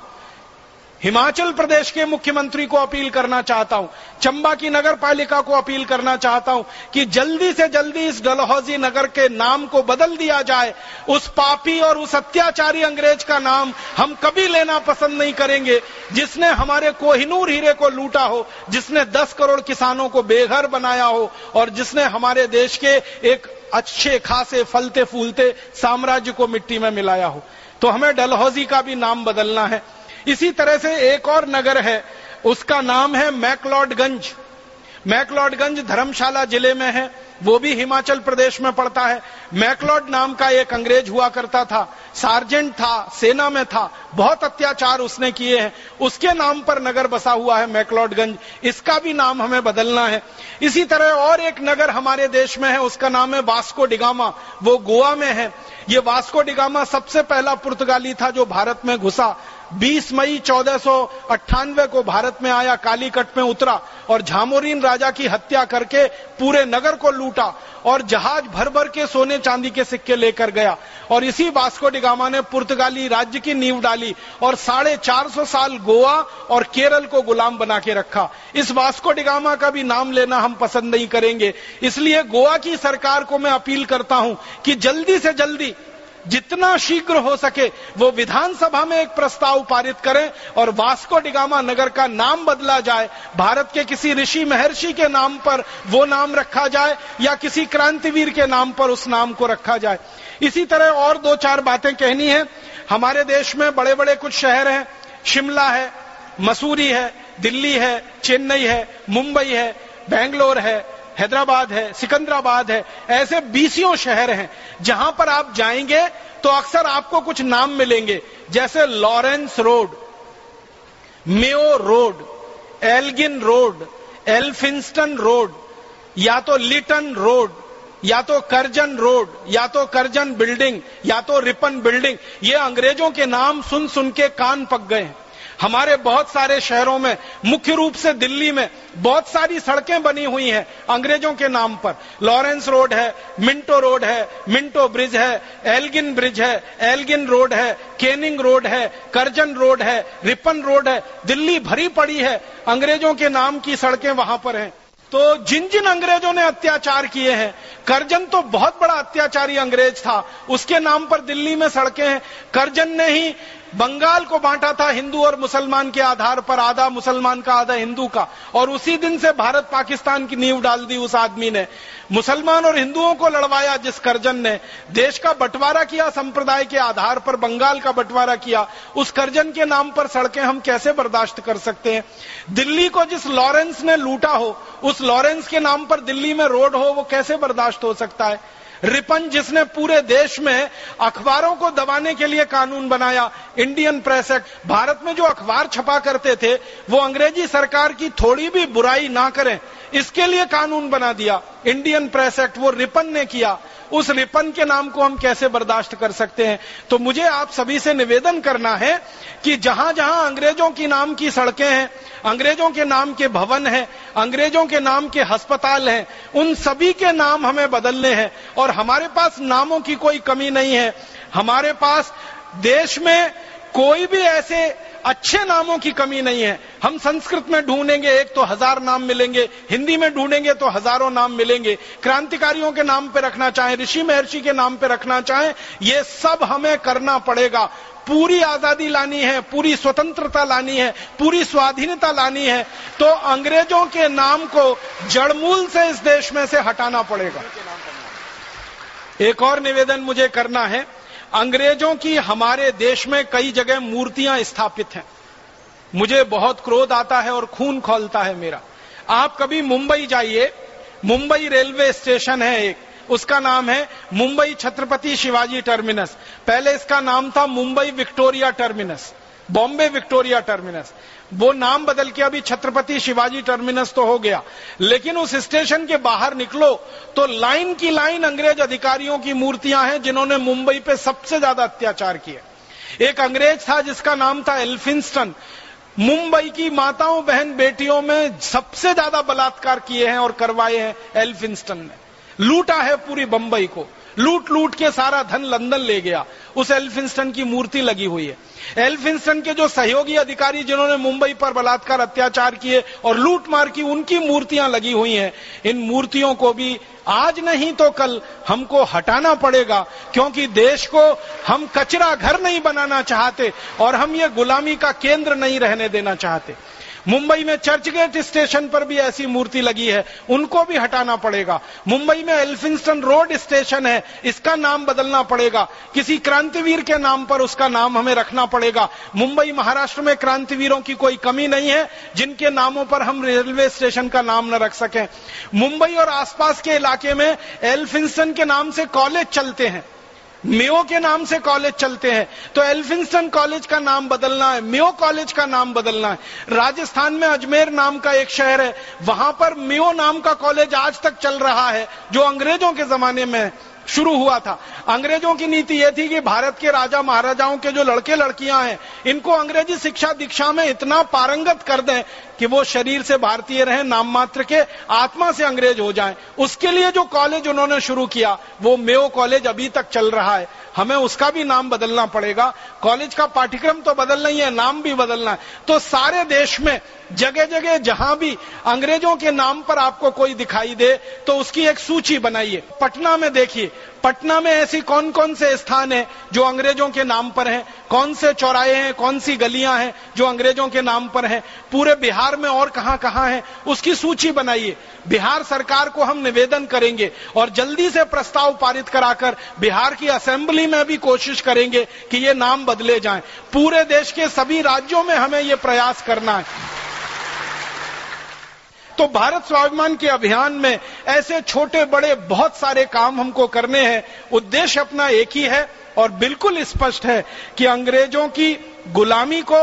हिमाचल प्रदेश के मुख्यमंत्री को अपील करना चाहता हूं, चंबा की नगर पालिका को अपील करना चाहता हूं कि जल्दी से जल्दी इस डलहौजी नगर के नाम को बदल दिया जाए। उस पापी और उस अत्याचारी अंग्रेज का नाम हम कभी लेना पसंद नहीं करेंगे, जिसने हमारे कोहिनूर हीरे को लूटा हो, जिसने 10 करोड़ किसानों को बेघर बनाया हो और जिसने हमारे देश के एक अच्छे खासे फलते फूलते साम्राज्य को मिट्टी में मिलाया हो। तो हमें डलहौजी का भी नाम बदलना है। इसी तरह से एक और नगर है, उसका नाम है मैक्लोडगंज। मैक्लोडगंज धर्मशाला जिले में है, वो भी हिमाचल प्रदेश में पड़ता है। मैक्लोड नाम का एक अंग्रेज हुआ करता था, सार्जेंट था, सेना में था, बहुत अत्याचार उसने किए हैं। उसके नाम पर नगर बसा हुआ है मैक्लोडगंज, इसका भी नाम हमें बदलना है। इसी तरह और एक नगर हमारे देश में है, उसका नाम है वास्को डिगामा, वो गोवा में है। ये वास्को डिगामा सबसे पहला पुर्तगाली था जो भारत में घुसा। 20 मई 1498 को भारत में आया, कालीकट में उतरा और झामोरीन राजा की हत्या करके पूरे नगर को लूटा और जहाज भर भर के सोने चांदी के सिक्के लेकर गया। और इसी वास्को डिगामा ने पुर्तगाली राज्य की नींव डाली और 450 साल गोवा और केरल को गुलाम बना के रखा। इस वास्को डिगामा का भी नाम लेना हम पसंद नहीं करेंगे। इसलिए गोवा की सरकार को मैं अपील करता हूं कि जल्दी से जल्दी, जितना शीघ्र हो सके, वो विधानसभा में एक प्रस्ताव पारित करें और वास्को डिगामा नगर का नाम बदला जाए। भारत के किसी ऋषि महर्षि के नाम पर वो नाम रखा जाए या किसी क्रांतिवीर के नाम पर उस नाम को रखा जाए। इसी तरह और 2-4 बातें कहनी है। हमारे देश में बड़े बड़े कुछ शहर हैं, शिमला है, मसूरी है, दिल्ली है, चेन्नई है, मुंबई है, बेंगलोर है, हैदराबाद है, सिकंदराबाद है। ऐसे 20 शहर हैं जहां पर आप जाएंगे तो अक्सर आपको कुछ नाम मिलेंगे, जैसे Lawrence road, Mayo road, Elgin road, Elphinstone road, या तो लिटन रोड, या तो करजन रोड, या तो करजन बिल्डिंग, या तो रिपन बिल्डिंग। ये अंग्रेजों के नाम सुन सुन के कान पक गए हैं। हमारे बहुत सारे शहरों में, मुख्य रूप से दिल्ली में बहुत सारी सड़कें बनी हुई हैं अंग्रेजों के नाम पर। लॉरेंस रोड है, मिंटो रोड है, मिंटो ब्रिज है, एल्गिन ब्रिज है, एल्गिन रोड है, केनिंग रोड है, करजन रोड है, रिपन रोड है। दिल्ली भरी पड़ी है, अंग्रेजों के नाम की सड़कें वहां पर हैं। तो जिन जिन अंग्रेजों ने अत्याचार किए हैं, करजन तो बहुत बड़ा अत्याचारी अंग्रेज था, उसके नाम पर दिल्ली में सड़कें हैं। करजन ने ही बंगाल को बांटा था हिंदू और मुसलमान के आधार पर, आधा मुसलमान का आधा हिंदू का, और उसी दिन से भारत पाकिस्तान की नींव डाल दी उस आदमी ने। मुसलमान और हिंदुओं को लड़वाया जिस करजन ने, देश का बंटवारा किया संप्रदाय के आधार पर, बंगाल का बंटवारा किया, उस करजन के नाम पर सड़कें हम कैसे बर्दाश्त कर सकते हैं। दिल्ली को जिस लॉरेंस ने लूटा हो, उस लॉरेंस के नाम पर दिल्ली में रोड हो, वो कैसे बर्दाश्त हो सकता है। रिपन जिसने पूरे देश में अखबारों को दबाने के लिए कानून बनाया, इंडियन प्रेस एक्ट, भारत में जो अखबार छपा करते थे वो अंग्रेजी सरकार की थोड़ी भी बुराई ना करें इसके लिए कानून बना दिया, इंडियन प्रेस एक्ट, वो रिपन ने किया। उस रिपन के नाम को हम कैसे बर्दाश्त कर सकते हैं। तो मुझे आप सभी से निवेदन करना है कि जहां जहां अंग्रेजों की नाम की सड़कें हैं, अंग्रेजों के नाम के भवन हैं, अंग्रेजों के नाम के अस्पताल हैं, उन सभी के नाम हमें बदलने हैं। और हमारे पास नामों की कोई कमी नहीं है, हमारे पास देश में कोई भी ऐसे अच्छे नामों की कमी नहीं है। हम संस्कृत में ढूंढेंगे एक तो 1000 नाम मिलेंगे, हिंदी में ढूंढेंगे तो हजारों नाम मिलेंगे। क्रांतिकारियों के नाम पे रखना चाहें, ऋषि महर्षि के नाम पे रखना चाहें, ये सब हमें करना पड़ेगा। पूरी आजादी लानी है, पूरी स्वतंत्रता लानी है, पूरी स्वाधीनता लानी है, तो अंग्रेजों के नाम को जड़मूल से इस देश में से हटाना पड़ेगा। एक और निवेदन मुझे करना है, अंग्रेजों की हमारे देश में कई जगह मूर्तियां स्थापित हैं। मुझे बहुत क्रोध आता है और खून खौलता है मेरा। आप कभी मुंबई जाइए, मुंबई रेलवे स्टेशन है एक, उसका नाम है मुंबई छत्रपति शिवाजी टर्मिनस। पहले इसका नाम था Mumbai Victoria terminus, Bombay Victoria terminus. वो नाम बदल के अभी छत्रपति शिवाजी टर्मिनस तो हो गया, लेकिन उस स्टेशन के बाहर निकलो तो लाइन की लाइन अंग्रेज अधिकारियों की मूर्तियां हैं जिन्होंने मुंबई पे सबसे ज्यादा अत्याचार किए। एक अंग्रेज था जिसका नाम था एल्फिंस्टन, मुंबई की माताओं बहन बेटियों में सबसे ज्यादा बलात्कार किए हैं और करवाए हैं एल्फिंस्टन ने। लूटा है पूरी बंबई को, लूट लूट के सारा धन लंदन ले गया। उस एल्फिंस्टन की मूर्ति लगी हुई है। एल्फिंस्टन के जो सहयोगी अधिकारी जिन्होंने मुंबई पर बलात्कार अत्याचार किए और लूट मार की, उनकी मूर्तियां लगी हुई हैं। इन मूर्तियों को भी आज नहीं तो कल हमको हटाना पड़ेगा, क्योंकि देश को हम कचरा घर नहीं बनाना चाहते और हम ये गुलामी का केंद्र नहीं रहने देना चाहते। मुंबई में चर्चगेट स्टेशन पर भी ऐसी मूर्ति लगी है, उनको भी हटाना पड़ेगा। मुंबई में एल्फिंस्टन रोड स्टेशन है, इसका नाम बदलना पड़ेगा, किसी क्रांतिवीर के नाम पर उसका नाम हमें रखना पड़ेगा। मुंबई महाराष्ट्र में क्रांतिवीरों की कोई कमी नहीं है जिनके नामों पर हम रेलवे स्टेशन का नाम न रख सकें। मुंबई और आसपास के इलाके में एल्फिंस्टन के नाम से कॉलेज चलते हैं, मेयो के नाम से कॉलेज चलते हैं, तो एल्फिंस्टन कॉलेज का नाम बदलना है, मेयो कॉलेज का नाम बदलना है। राजस्थान में अजमेर नाम का एक शहर है, वहां पर मेयो नाम का कॉलेज आज तक चल रहा है, जो अंग्रेजों के जमाने में शुरू हुआ था। अंग्रेजों की नीति यह थी कि भारत के राजा महाराजाओं के जो लड़के लड़कियां हैं, इनको अंग्रेजी शिक्षा दीक्षा में इतना पारंगत कर दें कि वो शरीर से भारतीय रहें, नाम मात्र के, आत्मा से अंग्रेज हो जाएं। उसके लिए जो कॉलेज उन्होंने शुरू किया वो मेयो कॉलेज अभी तक चल रहा है। हमें उसका भी नाम बदलना पड़ेगा। कॉलेज का पाठ्यक्रम तो बदलना ही है, नाम भी बदलना है। तो सारे देश में जगह जगह जहां भी अंग्रेजों के नाम पर आपको कोई दिखाई दे तो उसकी एक सूची बनाइए। पटना में देखिए, पटना में ऐसी कौन कौन से स्थान हैं जो अंग्रेजों के नाम पर हैं, कौन से चौराहे हैं, कौन सी गलियां हैं जो अंग्रेजों के नाम पर हैं। पूरे बिहार में और कहां कहां हैं, उसकी सूची बनाइए। बिहार सरकार को हम निवेदन करेंगे और जल्दी से प्रस्ताव पारित कराकर बिहार की असेंबली में भी कोशिश करेंगे कि ये नाम बदले जाएं। पूरे देश के सभी राज्यों में हमें ये प्रयास करना है। तो भारत स्वाभिमान के अभियान में ऐसे छोटे बड़े बहुत सारे काम हमको करने हैं। उद्देश्य अपना एक ही है और बिल्कुल स्पष्ट है कि अंग्रेजों की गुलामी को,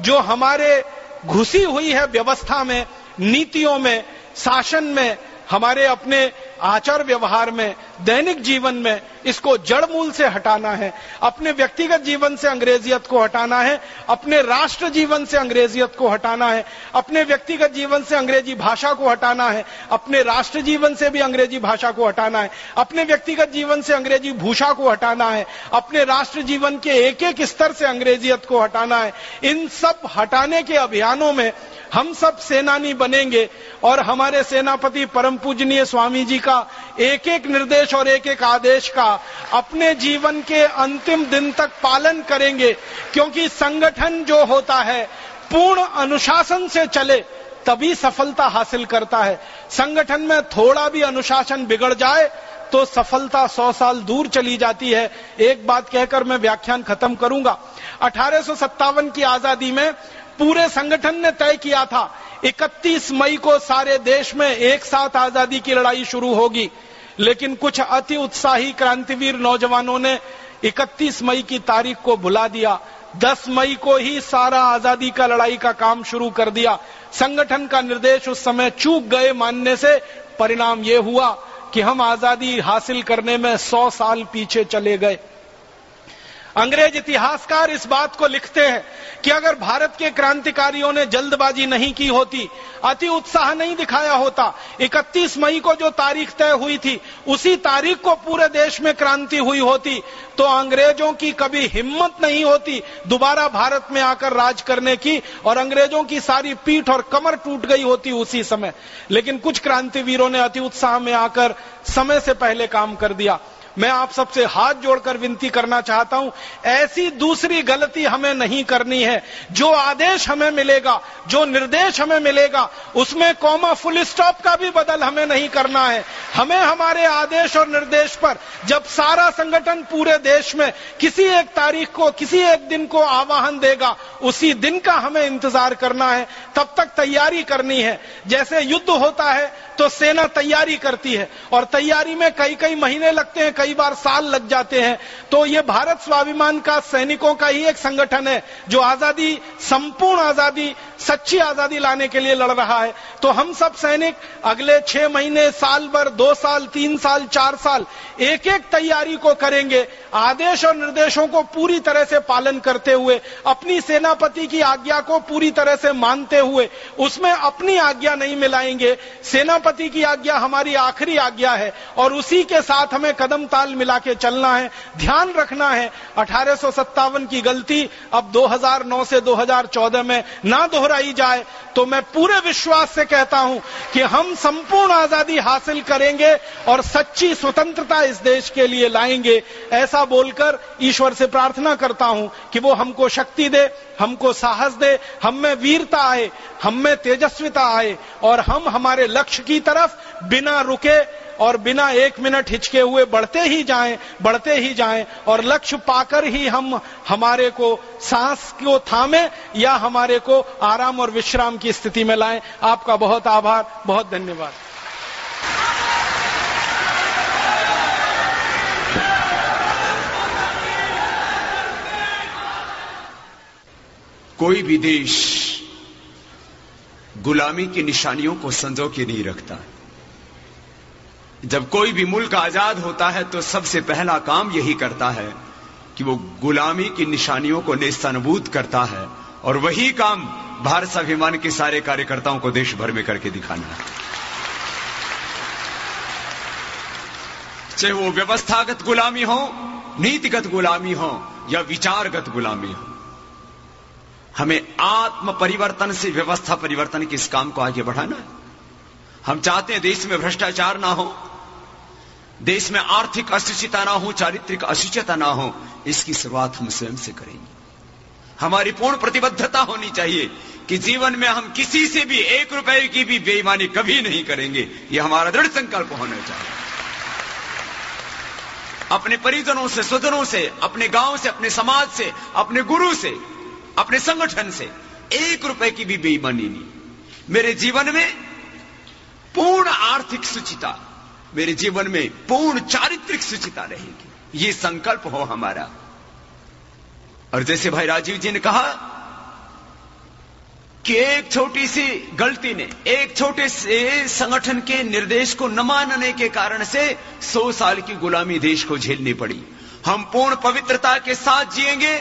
जो हमारे घुसी हुई है व्यवस्था में, नीतियों में, शासन में, हमारे अपने आचार व्यवहार में, दैनिक जीवन में इसको जड़ मूल से हटाना है। अपने व्यक्तिगत जीवन से अंग्रेजियत को हटाना है, अपने राष्ट्र जीवन से अंग्रेजियत को हटाना है, अपने व्यक्तिगत जीवन से अंग्रेजी भाषा को हटाना है, अपने राष्ट्र जीवन से भी अंग्रेजी भाषा को हटाना है, अपने व्यक्तिगत जीवन से अंग्रेजी भूषा को हटाना है, अपने राष्ट्र जीवन के एक एक स्तर से अंग्रेजियत को हटाना है। इन सब हटाने के अभियानों में हम सब सेनानी बनेंगे और हमारे सेनापति परम पूजनीय स्वामी जी का एक एक निर्देश और एक एक आदेश का अपने जीवन के अंतिम दिन तक पालन करेंगे, क्योंकि संगठन जो होता है पूर्ण अनुशासन से चले तभी सफलता हासिल करता है। संगठन में थोड़ा भी अनुशासन बिगड़ जाए तो सफलता 100 साल दूर चली जाती है। एक बात कहकर मैं व्याख्यान खत्म करूंगा। 1857 की आजादी में पूरे संगठन ने तय किया था 31 मई को सारे देश में एक साथ आजादी की लड़ाई शुरू होगी, लेकिन कुछ अति उत्साही क्रांतिवीर नौजवानों ने 31 मई की तारीख को भुला दिया। 10 मई को ही सारा आजादी का लड़ाई का काम शुरू कर दिया। संगठन का निर्देश उस समय चूक गए मानने से परिणाम यह हुआ कि हम आजादी हासिल करने में 100 साल पीछे चले गए। अंग्रेज इतिहासकार इस बात को लिखते हैं कि अगर भारत के क्रांतिकारियों ने जल्दबाजी नहीं की होती, अति उत्साह नहीं दिखाया होता, 31 मई को जो तारीख तय हुई थी उसी तारीख को पूरे देश में क्रांति हुई होती, तो अंग्रेजों की कभी हिम्मत नहीं होती दोबारा भारत में आकर राज करने की, और अंग्रेजों की सारी पीठ और कमर टूट गई होती उसी समय। लेकिन कुछ क्रांतिवीरों ने अति उत्साह में आकर समय से पहले काम कर दिया। मैं आप सबसे हाथ जोड़कर विनती करना चाहता हूं, ऐसी दूसरी गलती हमें नहीं करनी है। जो आदेश हमें मिलेगा, जो निर्देश हमें मिलेगा, उसमें कॉमा फुल स्टॉप का भी बदल हमें नहीं करना है। हमें हमारे आदेश और निर्देश पर जब सारा संगठन पूरे देश में किसी एक तारीख को, किसी एक दिन को आह्वान देगा, उसी दिन का हमें इंतजार करना है। तब तक तैयारी करनी है। जैसे युद्ध होता है तो सेना तैयारी करती है और तैयारी में कई कई महीने लगते हैं, कई बार साल लग जाते हैं। तो ये भारत स्वाभिमान का सैनिकों का ही एक संगठन है जो आजादी, संपूर्ण आजादी, सच्ची आजादी लाने के लिए लड़ रहा है। तो हम सब सैनिक अगले 6 महीने, साल भर, 2 साल, 3 साल, 4 साल एक एक तैयारी को करेंगे, आदेश और निर्देशों को पूरी तरह से पालन करते हुए, अपनी सेनापति की आज्ञा को पूरी तरह से मानते हुए, उसमें अपनी आज्ञा नहीं मिलाएंगे। सेनापति की आज्ञा हमारी आखिरी आज्ञा है और उसी के साथ हमें कदम ताल मिला के चलना है। ध्यान रखना है 1857 की गलती अब 2009 से 2014 में ना दोहराई जाए। तो मैं पूरे विश्वास से कहता हूं कि हम संपूर्ण आजादी हासिल करेंगे और सच्ची स्वतंत्रता इस देश के लिए लाएंगे। ऐसा बोलकर ईश्वर से प्रार्थना करता हूं कि वो हमको शक्ति दे, हमको साहस दे, हम में वीरता आए, हम में तेजस्विता आए और हम हमारे लक्ष्य की तरफ बिना रुके और बिना 1 मिनट हिचके हुए बढ़ते ही जाएं और लक्ष्य पाकर ही हम हमारे को सांस को थामे या हमारे को आराम और विश्राम की स्थिति में लाएं। आपका बहुत आभार, बहुत धन्यवाद। कोई भी देश गुलामी की निशानियों को संजो के नहीं रखता। जब कोई भी मुल्क आजाद होता है तो सबसे पहला काम यही करता है कि वो गुलामी की निशानियों को नेस्तनाबूद करता है, और वही काम भारत स्वाभिमान के सारे कार्यकर्ताओं को देश भर में करके दिखाना है। चाहे वो व्यवस्थागत गुलामी हो, नीतिगत गुलामी हो या विचारगत गुलामी हो, हमें आत्म परिवर्तन से व्यवस्था परिवर्तन के इस काम को आगे बढ़ाना है। हम चाहते हैं देश में भ्रष्टाचार ना हो, देश में आर्थिक अशुचिता ना हो, चारित्रिक अशुचिता ना हो। इसकी शुरुआत हम स्वयं से करेंगे। हमारी पूर्ण प्रतिबद्धता होनी चाहिए कि जीवन में हम किसी से भी 1 रुपए की भी बेईमानी कभी नहीं करेंगे। यह हमारा दृढ़ संकल्प होना चाहिए। अपने परिजनों से, स्वजनों से, अपने गांव से, अपने समाज से, अपने गुरु से, अपने संगठन से 1 रुपए की भी बेईमानी नहीं। मेरे जीवन में पूर्ण आर्थिक शुचिता, मेरे जीवन में पूर्ण चारित्रिक शुचिता रहेगी। ये संकल्प हो हमारा। और जैसे भाई राजीव जी ने कहा कि एक छोटी सी गलती ने, एक छोटे से संगठन के निर्देश को न मानने के कारण से 100 साल की गुलामी देश को झेलनी पड़ी। हम पूर्ण पवित्रता के साथ जिएंगे,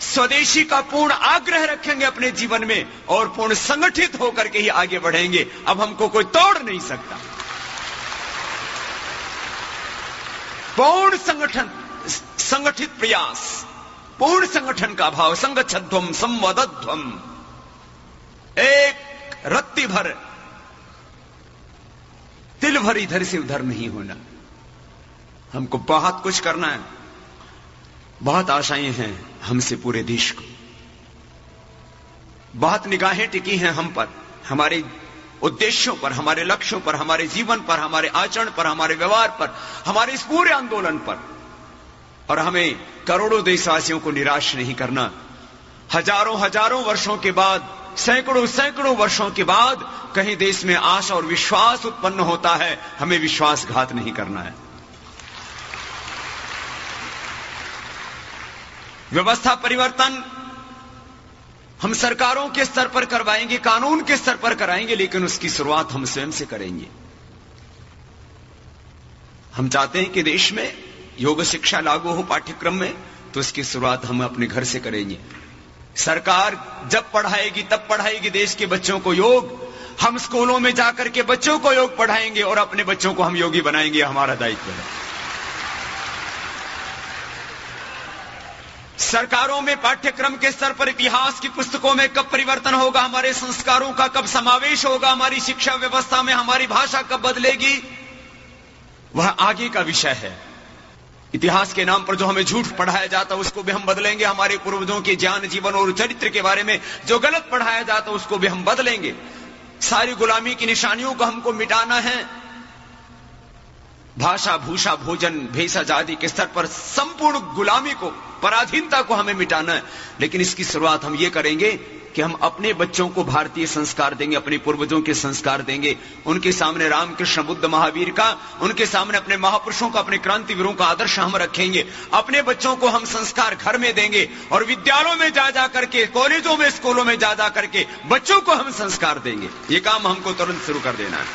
स्वदेशी का पूर्ण आग्रह रखेंगे अपने जीवन में और पूर्ण संगठित होकर के ही आगे बढ़ेंगे। अब हमको कोई तोड़ नहीं सकता। पूर्ण संगठन, संगठित प्रयास, पूर्ण संगठन का भाव, संगच्छध्वम संवदध्वम, एक रत्ती भर, तिल भर इधर से उधर नहीं होना। हमको बहुत कुछ करना है, बहुत आशाएं हैं हमसे पूरे देश को, बहुत निगाहें टिकी हैं हम पर, हमारे उद्देश्यों पर, हमारे लक्ष्यों पर, हमारे जीवन पर, हमारे आचरण पर, हमारे व्यवहार पर, हमारे इस पूरे आंदोलन पर। और हमें करोड़ों देशवासियों को निराश नहीं करना। हजारों हजारों वर्षों के बाद, सैकड़ों सैकड़ों वर्षों के बाद कहीं देश में आशा और विश्वास उत्पन्न होता है। हमें विश्वासघात नहीं करना है। व्यवस्था परिवर्तन हम सरकारों के स्तर पर करवाएंगे, कानून के स्तर पर कराएंगे, लेकिन उसकी शुरुआत हम स्वयं से करेंगे। हम चाहते हैं कि देश में योग शिक्षा लागू हो पाठ्यक्रम में, तो इसकी शुरुआत हम अपने घर से करेंगे। सरकार जब पढ़ाएगी तब पढ़ाएगी देश के बच्चों को योग। हम स्कूलों में जाकर के बच्चों को योग पढ़ाएंगे और अपने बच्चों को हम योगी बनाएंगे। हमारा दायित्व है। सरकारों में पाठ्यक्रम के स्तर पर इतिहास की पुस्तकों में कब परिवर्तन होगा, हमारे संस्कारों का कब समावेश होगा, हमारी शिक्षा व्यवस्था में हमारी भाषा कब बदलेगी, वह आगे का विषय है। इतिहास के नाम पर जो हमें झूठ पढ़ाया जाता है उसको भी हम बदलेंगे। हमारे पूर्वजों के ज्ञान, जीवन और चरित्र के बारे में जो गलत पढ़ाया जाता है उसको भी हम बदलेंगे। सारी गुलामी की निशानियों को हमको मिटाना है। भाषा, भूषा, भोजन, भेष आदि के स्तर पर संपूर्ण गुलामी को, पराधीनता को हमें मिटाना है। लेकिन इसकी शुरुआत हम ये करेंगे कि हम अपने बच्चों को भारतीय संस्कार देंगे, अपने पूर्वजों के संस्कार देंगे। उनके सामने रामकृष्ण, बुद्ध, महावीर का, उनके सामने अपने महापुरुषों का, अपने क्रांतिवीरों का आदर्श हम रखेंगे। अपने बच्चों को हम संस्कार घर में देंगे और विद्यालयों में जा जा करके, कॉलेजों में, स्कूलों में जा जा करके बच्चों को हम संस्कार देंगे। ये काम हमको तुरंत शुरू कर देना है।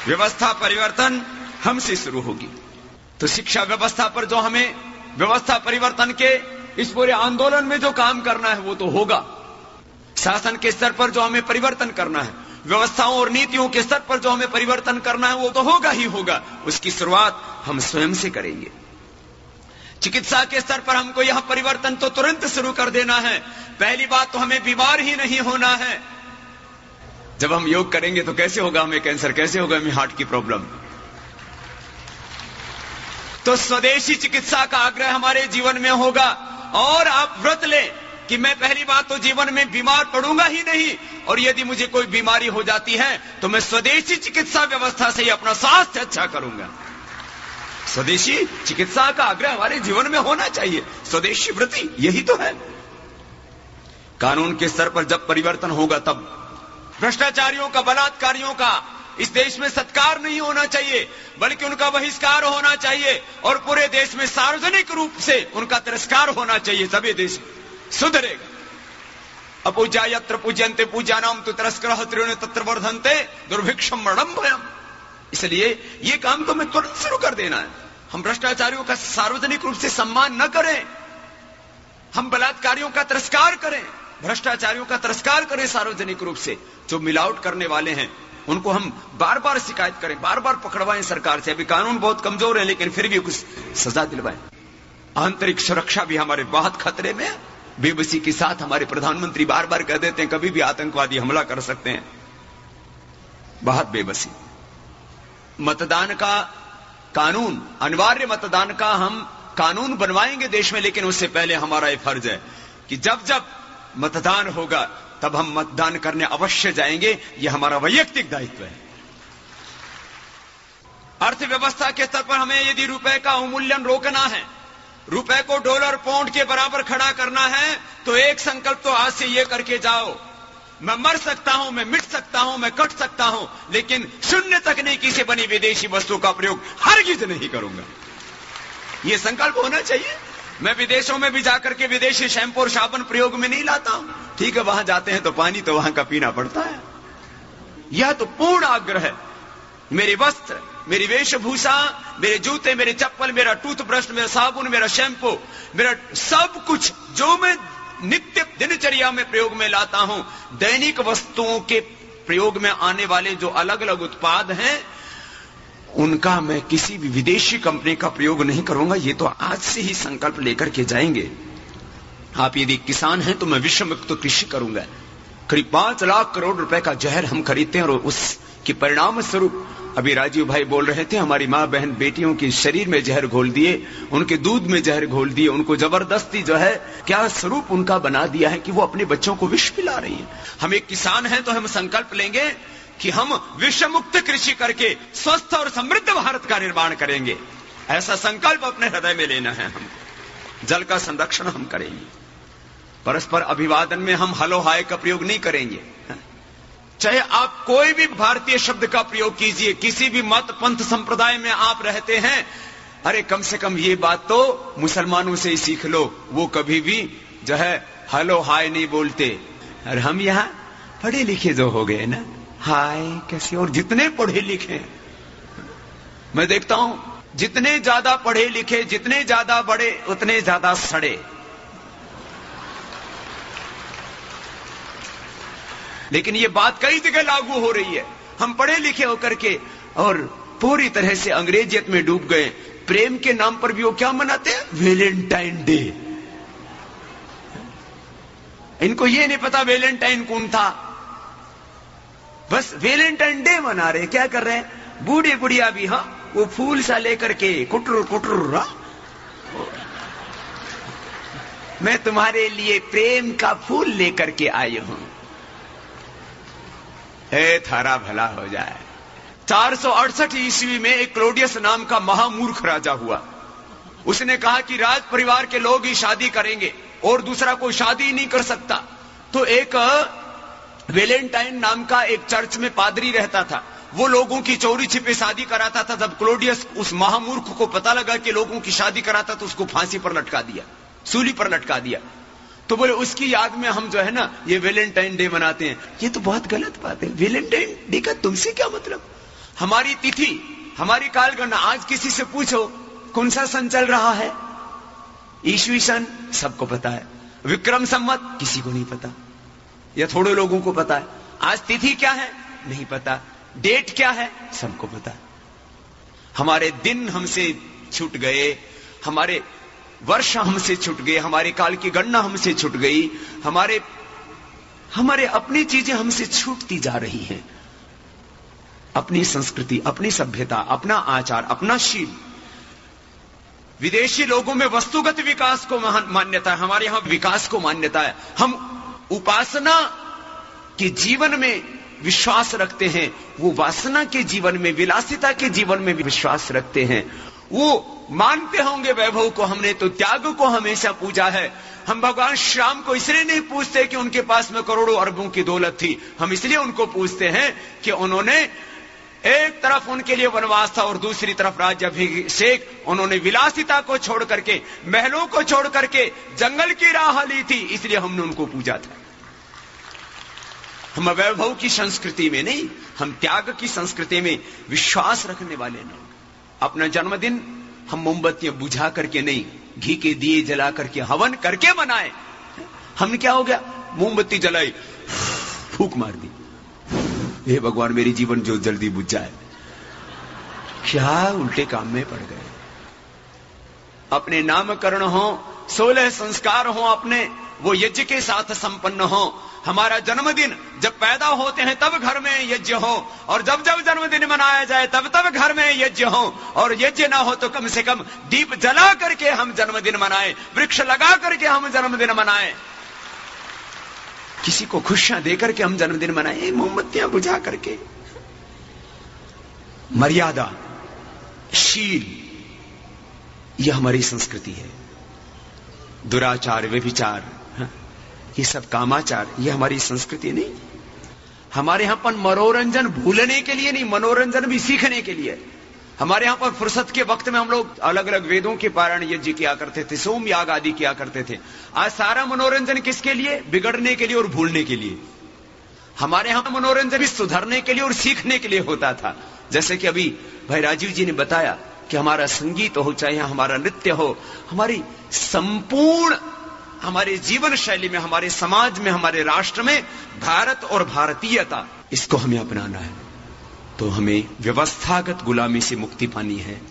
व्यवस्था परिवर्तन हमसे शुरू होगी। तो शिक्षा व्यवस्था पर जो हमें व्यवस्था परिवर्तन के इस पूरे आंदोलन में जो काम करना है वो तो होगा। शासन के स्तर पर जो हमें परिवर्तन करना है, व्यवस्थाओं और नीतियों के स्तर पर जो हमें परिवर्तन करना है वो तो होगा ही होगा। उसकी शुरुआत हम स्वयं से करेंगे। चिकित्सा के स्तर पर हमको यह परिवर्तन तो तुरंत शुरू कर देना है। पहली बात तो हमें बीमार ही नहीं होना है। जब हम योग करेंगे तो कैसे होगा हमें कैंसर, कैसे होगा हमें हार्ट की प्रॉब्लम। तो स्वदेशी चिकित्सा का आग्रह हमारे जीवन में होगा। और आप व्रत लें कि मैं पहली बात तो जीवन में बीमार पड़ूंगा ही नहीं, और यदि मुझे कोई बीमारी हो जाती है तो मैं स्वदेशी चिकित्सा व्यवस्था से ही अपना स्वास्थ्य अच्छा करूंगा। स्वदेशी चिकित्सा का आग्रह हमारे जीवन में होना चाहिए। स्वदेशी व्रति यही तो है। कानून के स्तर पर जब परिवर्तन होगा तब भ्रष्टाचारियों का, बलात्कारियों का इस देश में सत्कार नहीं होना चाहिए, बल्कि उनका बहिष्कार होना चाहिए और पूरे देश में सार्वजनिक रूप से उनका तिरस्कार होना चाहिए। तभी देश सुधरेगा। अपूज्या यत्र पूज्यन्ते पूज्यानाम तु तिरस्कारः त्रीणि तत्र वर्धन्ते दुर्भिक्षम मरणम भयम्। इसलिए ये काम तो मैं तुरंत शुरू कर देना है। हम भ्रष्टाचारियों का सार्वजनिक रूप से सम्मान न करें, हम बलात्कारियों का तिरस्कार करें, भ्रष्टाचारियों का तिरस्कार करें सार्वजनिक रूप से। जो मिलावट करने वाले हैं उनको हम बार बार शिकायत करें, बार बार पकड़वाएं सरकार से। अभी कानून बहुत कमजोर है लेकिन फिर भी कुछ सजा दिलवाएं। आंतरिक सुरक्षा भी हमारे बहुत खतरे में है। बेबसी के साथ हमारे प्रधानमंत्री बार बार कह देते हैं कभी भी आतंकवादी हमला कर सकते हैं। बहुत बेबसी। मतदान का कानून, अनिवार्य मतदान का हम कानून बनवाएंगे देश में, लेकिन उससे पहले हमारा यह फर्ज है कि जब जब मतदान होगा तब हम मतदान करने अवश्य जाएंगे। यह हमारा वैयक्तिक दायित्व है। अर्थव्यवस्था के स्तर पर हमें यदि रुपए का अवमूल्यन रोकना है, रुपए को डॉलर पाउंड के बराबर खड़ा करना है, तो एक संकल्प तो आज से यह करके जाओ, मैं मर सकता हूं, मैं मिट सकता हूं, मैं कट सकता हूं, लेकिन शून्य तकनीकी से बनी विदेशी वस्तु का प्रयोग हरगिज नहीं करूंगा। यह संकल्प होना चाहिए। मैं विदेशों में भी जाकर के विदेशी शैंपू और साबुन प्रयोग में नहीं लाता हूं। ठीक है, वहां जाते हैं तो पानी तो वहां का पीना पड़ता है। यह तो पूर्ण आग्रह है। मेरे वस्त्र, मेरी वेशभूषा, मेरे जूते, मेरे चप्पल, मेरा टूथब्रश, मेरा साबुन, मेरा शैंपू, मेरा सब कुछ जो मैं नित्य दिनचर्या में प्रयोग में लाता हूं, दैनिक वस्तुओं के प्रयोग में आने वाले जो अलग अलग उत्पाद हैं, उनका मैं किसी भी विदेशी कंपनी का प्रयोग नहीं करूंगा। ये तो आज से ही संकल्प लेकर के जाएंगे। आप यदि किसान हैं तो मैं विश्व मुक्त कृषि करूंगा। करीब 5 लाख करोड़ रुपए का जहर हम खरीदते हैं और उसके परिणाम स्वरूप अभी राजीव भाई बोल रहे थे, हमारी मां बहन बेटियों के शरीर में जहर घोल दिए, उनके दूध में जहर घोल दिए, उनको जबरदस्ती जो है क्या स्वरूप उनका बना दिया है कि वो अपने बच्चों को विष पिला रही है। हम एक किसान हैं तो हम संकल्प लेंगे कि हम विषय मुक्त कृषि करके स्वस्थ और समृद्ध भारत का निर्माण करेंगे। ऐसा संकल्प अपने हृदय में लेना है। हम जल का संरक्षण हम करेंगे। परस्पर अभिवादन में हम हलो हाय का प्रयोग नहीं करेंगे। चाहे आप कोई भी भारतीय शब्द का प्रयोग कीजिए, किसी भी मत पंथ संप्रदाय में आप रहते हैं, अरे कम से कम ये बात तो मुसलमानों से ही सीख लो। वो कभी भी जो है हलो हाय नहीं बोलते। और हम यहां पढ़े लिखे जो हो गए ना, हाय कैसे। और जितने पढ़े लिखे, मैं देखता हूं जितने ज्यादा पढ़े लिखे, जितने ज्यादा बड़े, उतने ज्यादा सड़े। लेकिन ये बात कई जगह लागू हो रही है। हम पढ़े लिखे होकर के और पूरी तरह से अंग्रेजियत में डूब गए। प्रेम के नाम पर भी वो क्या मनाते हैं, वैलेंटाइन डे। इनको ये नहीं पता वैलेंटाइन कौन था, बस वैलेंटाइन डे मना रहे। क्या कर रहे हैं, बूढ़े बुढ़िया भी हाँ वो फूल सा लेकर के कुटर कुटर, मैं तुम्हारे लिए प्रेम का फूल लेकर के आई हूं। थारा भला हो जाए। 468 ईस्वी में एक क्लोडियस नाम का महामूर्ख राजा हुआ। उसने कहा कि राज परिवार के लोग ही शादी करेंगे और दूसरा कोई शादी नहीं कर सकता। तो एक वैलेंटाइन नाम का एक चर्च में पादरी रहता था। वो लोगों की चोरी छिपे शादी कराता था। जब क्लोडियस उस महामूर्ख को पता लगा कि लोगों की शादी कराता तो उसको फांसी पर लटका दिया, सूली पर लटका दिया। तो बोले उसकी याद में हम जो है ना ये वैलेंटाइन डे मनाते हैं। ये तो बहुत गलत बात है। वैलेंटाइन डे का तुमसे क्या मतलब। हमारी तिथि, हमारी कालगणना, आज किसी से पूछो कौन सा सन चल रहा है, ईस्वी सन सबको पता है, विक्रम संवत किसी को नहीं पता या थोड़े लोगों को पता है। आज तिथि क्या है नहीं पता, डेट क्या है सबको पता है। हमारे दिन हमसे छूट गए, हमारे वर्ष हमसे छूट गए, हमारे काल की गणना हमसे छूट गई, हमारे अपनी चीजें हमसे छूटती जा रही हैं। अपनी संस्कृति, अपनी सभ्यता, अपना आचार, अपना शील। विदेशी लोगों में वस्तुगत विकास को मान्यता है, हमारे यहां विकास को मान्यता है। हम उपासना के जीवन में विश्वास रखते हैं, वो वासना के जीवन में, विलासिता के जीवन में विश्वास रखते हैं। वो मानते होंगे वैभव को, हमने तो त्याग को हमेशा पूजा है। हम भगवान श्याम को इसलिए नहीं पूछते कि उनके पास में करोड़ों अरबों की दौलत थी, हम इसलिए उनको पूछते हैं कि उन्होंने एक तरफ उनके लिए वनवास था और दूसरी तरफ राज्याभिषेक। उन्होंने विलासिता को छोड़ करके, महलों को छोड़ करके जंगल की राह ली थी, इसलिए हमने उनको पूजा था। हम वैभव की संस्कृति में नहीं, हम त्याग की संस्कृति में विश्वास रखने वाले लोग। अपना जन्मदिन हम मोमबत्तियां बुझा करके नहीं, घी के दिए जला करके हवन करके मनाए। हमने क्या हो गया, मोमबत्ती जलाई, फूंक मार दी, हे भगवान मेरी जीवन जो जल्दी बुझ जाए। क्या उल्टे काम में पड़ गए। अपने नामकरण हो, 16 संस्कार हो अपने, वो यज्ञ के साथ संपन्न हो। हमारा जन्मदिन जब पैदा होते हैं तब घर में यज्ञ हो, और जब जब जन्मदिन मनाया जाए तब तब घर में यज्ञ हो। और यज्ञ ना हो तो कम से कम दीप जला करके हम जन्मदिन मनाएं, वृक्ष लगा करके हम जन्मदिन मनाएं, किसी को खुशियां देकर के हम जन्मदिन मनाएं, मोमबत्तियां बुझा करके। मर्यादा, शील, यह हमारी संस्कृति है। दुराचार, व्यभिचार, ये सब कामाचार, ये हमारी संस्कृति नहीं। हमारे यहां पर मनोरंजन भूलने के लिए नहीं, मनोरंजन भी सीखने के लिए। हमारे यहां पर फुर्सत के वक्त में हम लोग अलग अलग वेदों के पारायण यज्ञ किया करते थे, सोम याग आदि किया करते थे। आज सारा मनोरंजन किसके लिए? बिगड़ने के लिए और भूलने के लिए। हमारे यहां मनोरंजन भी सुधरने के लिए और सीखने के लिए होता था। जैसे कि अभी भाई राजीव जी ने बताया कि हमारा संगीत हो, चाहे हमारा नृत्य हो, हमारी संपूर्ण हमारे जीवन शैली में, हमारे समाज में, हमारे राष्ट्र में भारत और भारतीयता, इसको हमें अपनाना है। तो हमें व्यवस्थागत गुलामी से मुक्ति पानी है,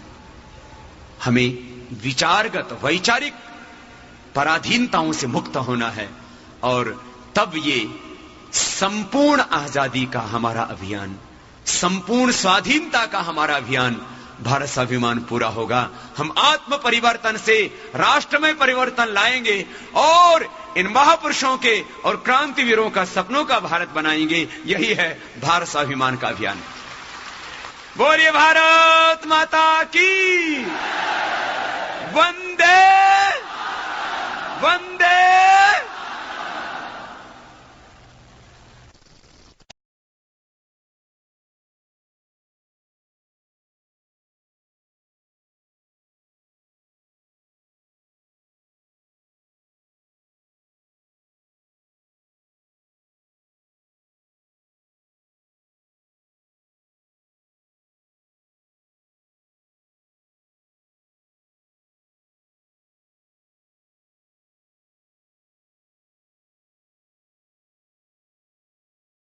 हमें विचारगत वैचारिक पराधीनताओं से मुक्त होना है, और तब ये संपूर्ण आजादी का हमारा अभियान, संपूर्ण स्वाधीनता का हमारा अभियान, भारत स्वाभिमान पूरा होगा। हम आत्म परिवर्तन से राष्ट्र में परिवर्तन लाएंगे और इन महापुरुषों के और क्रांतिवीरों का सपनों का भारत बनाएंगे। यही है भारत स्वाभिमान का अभियान। बोलिए भारत माता की, वंदे वंदे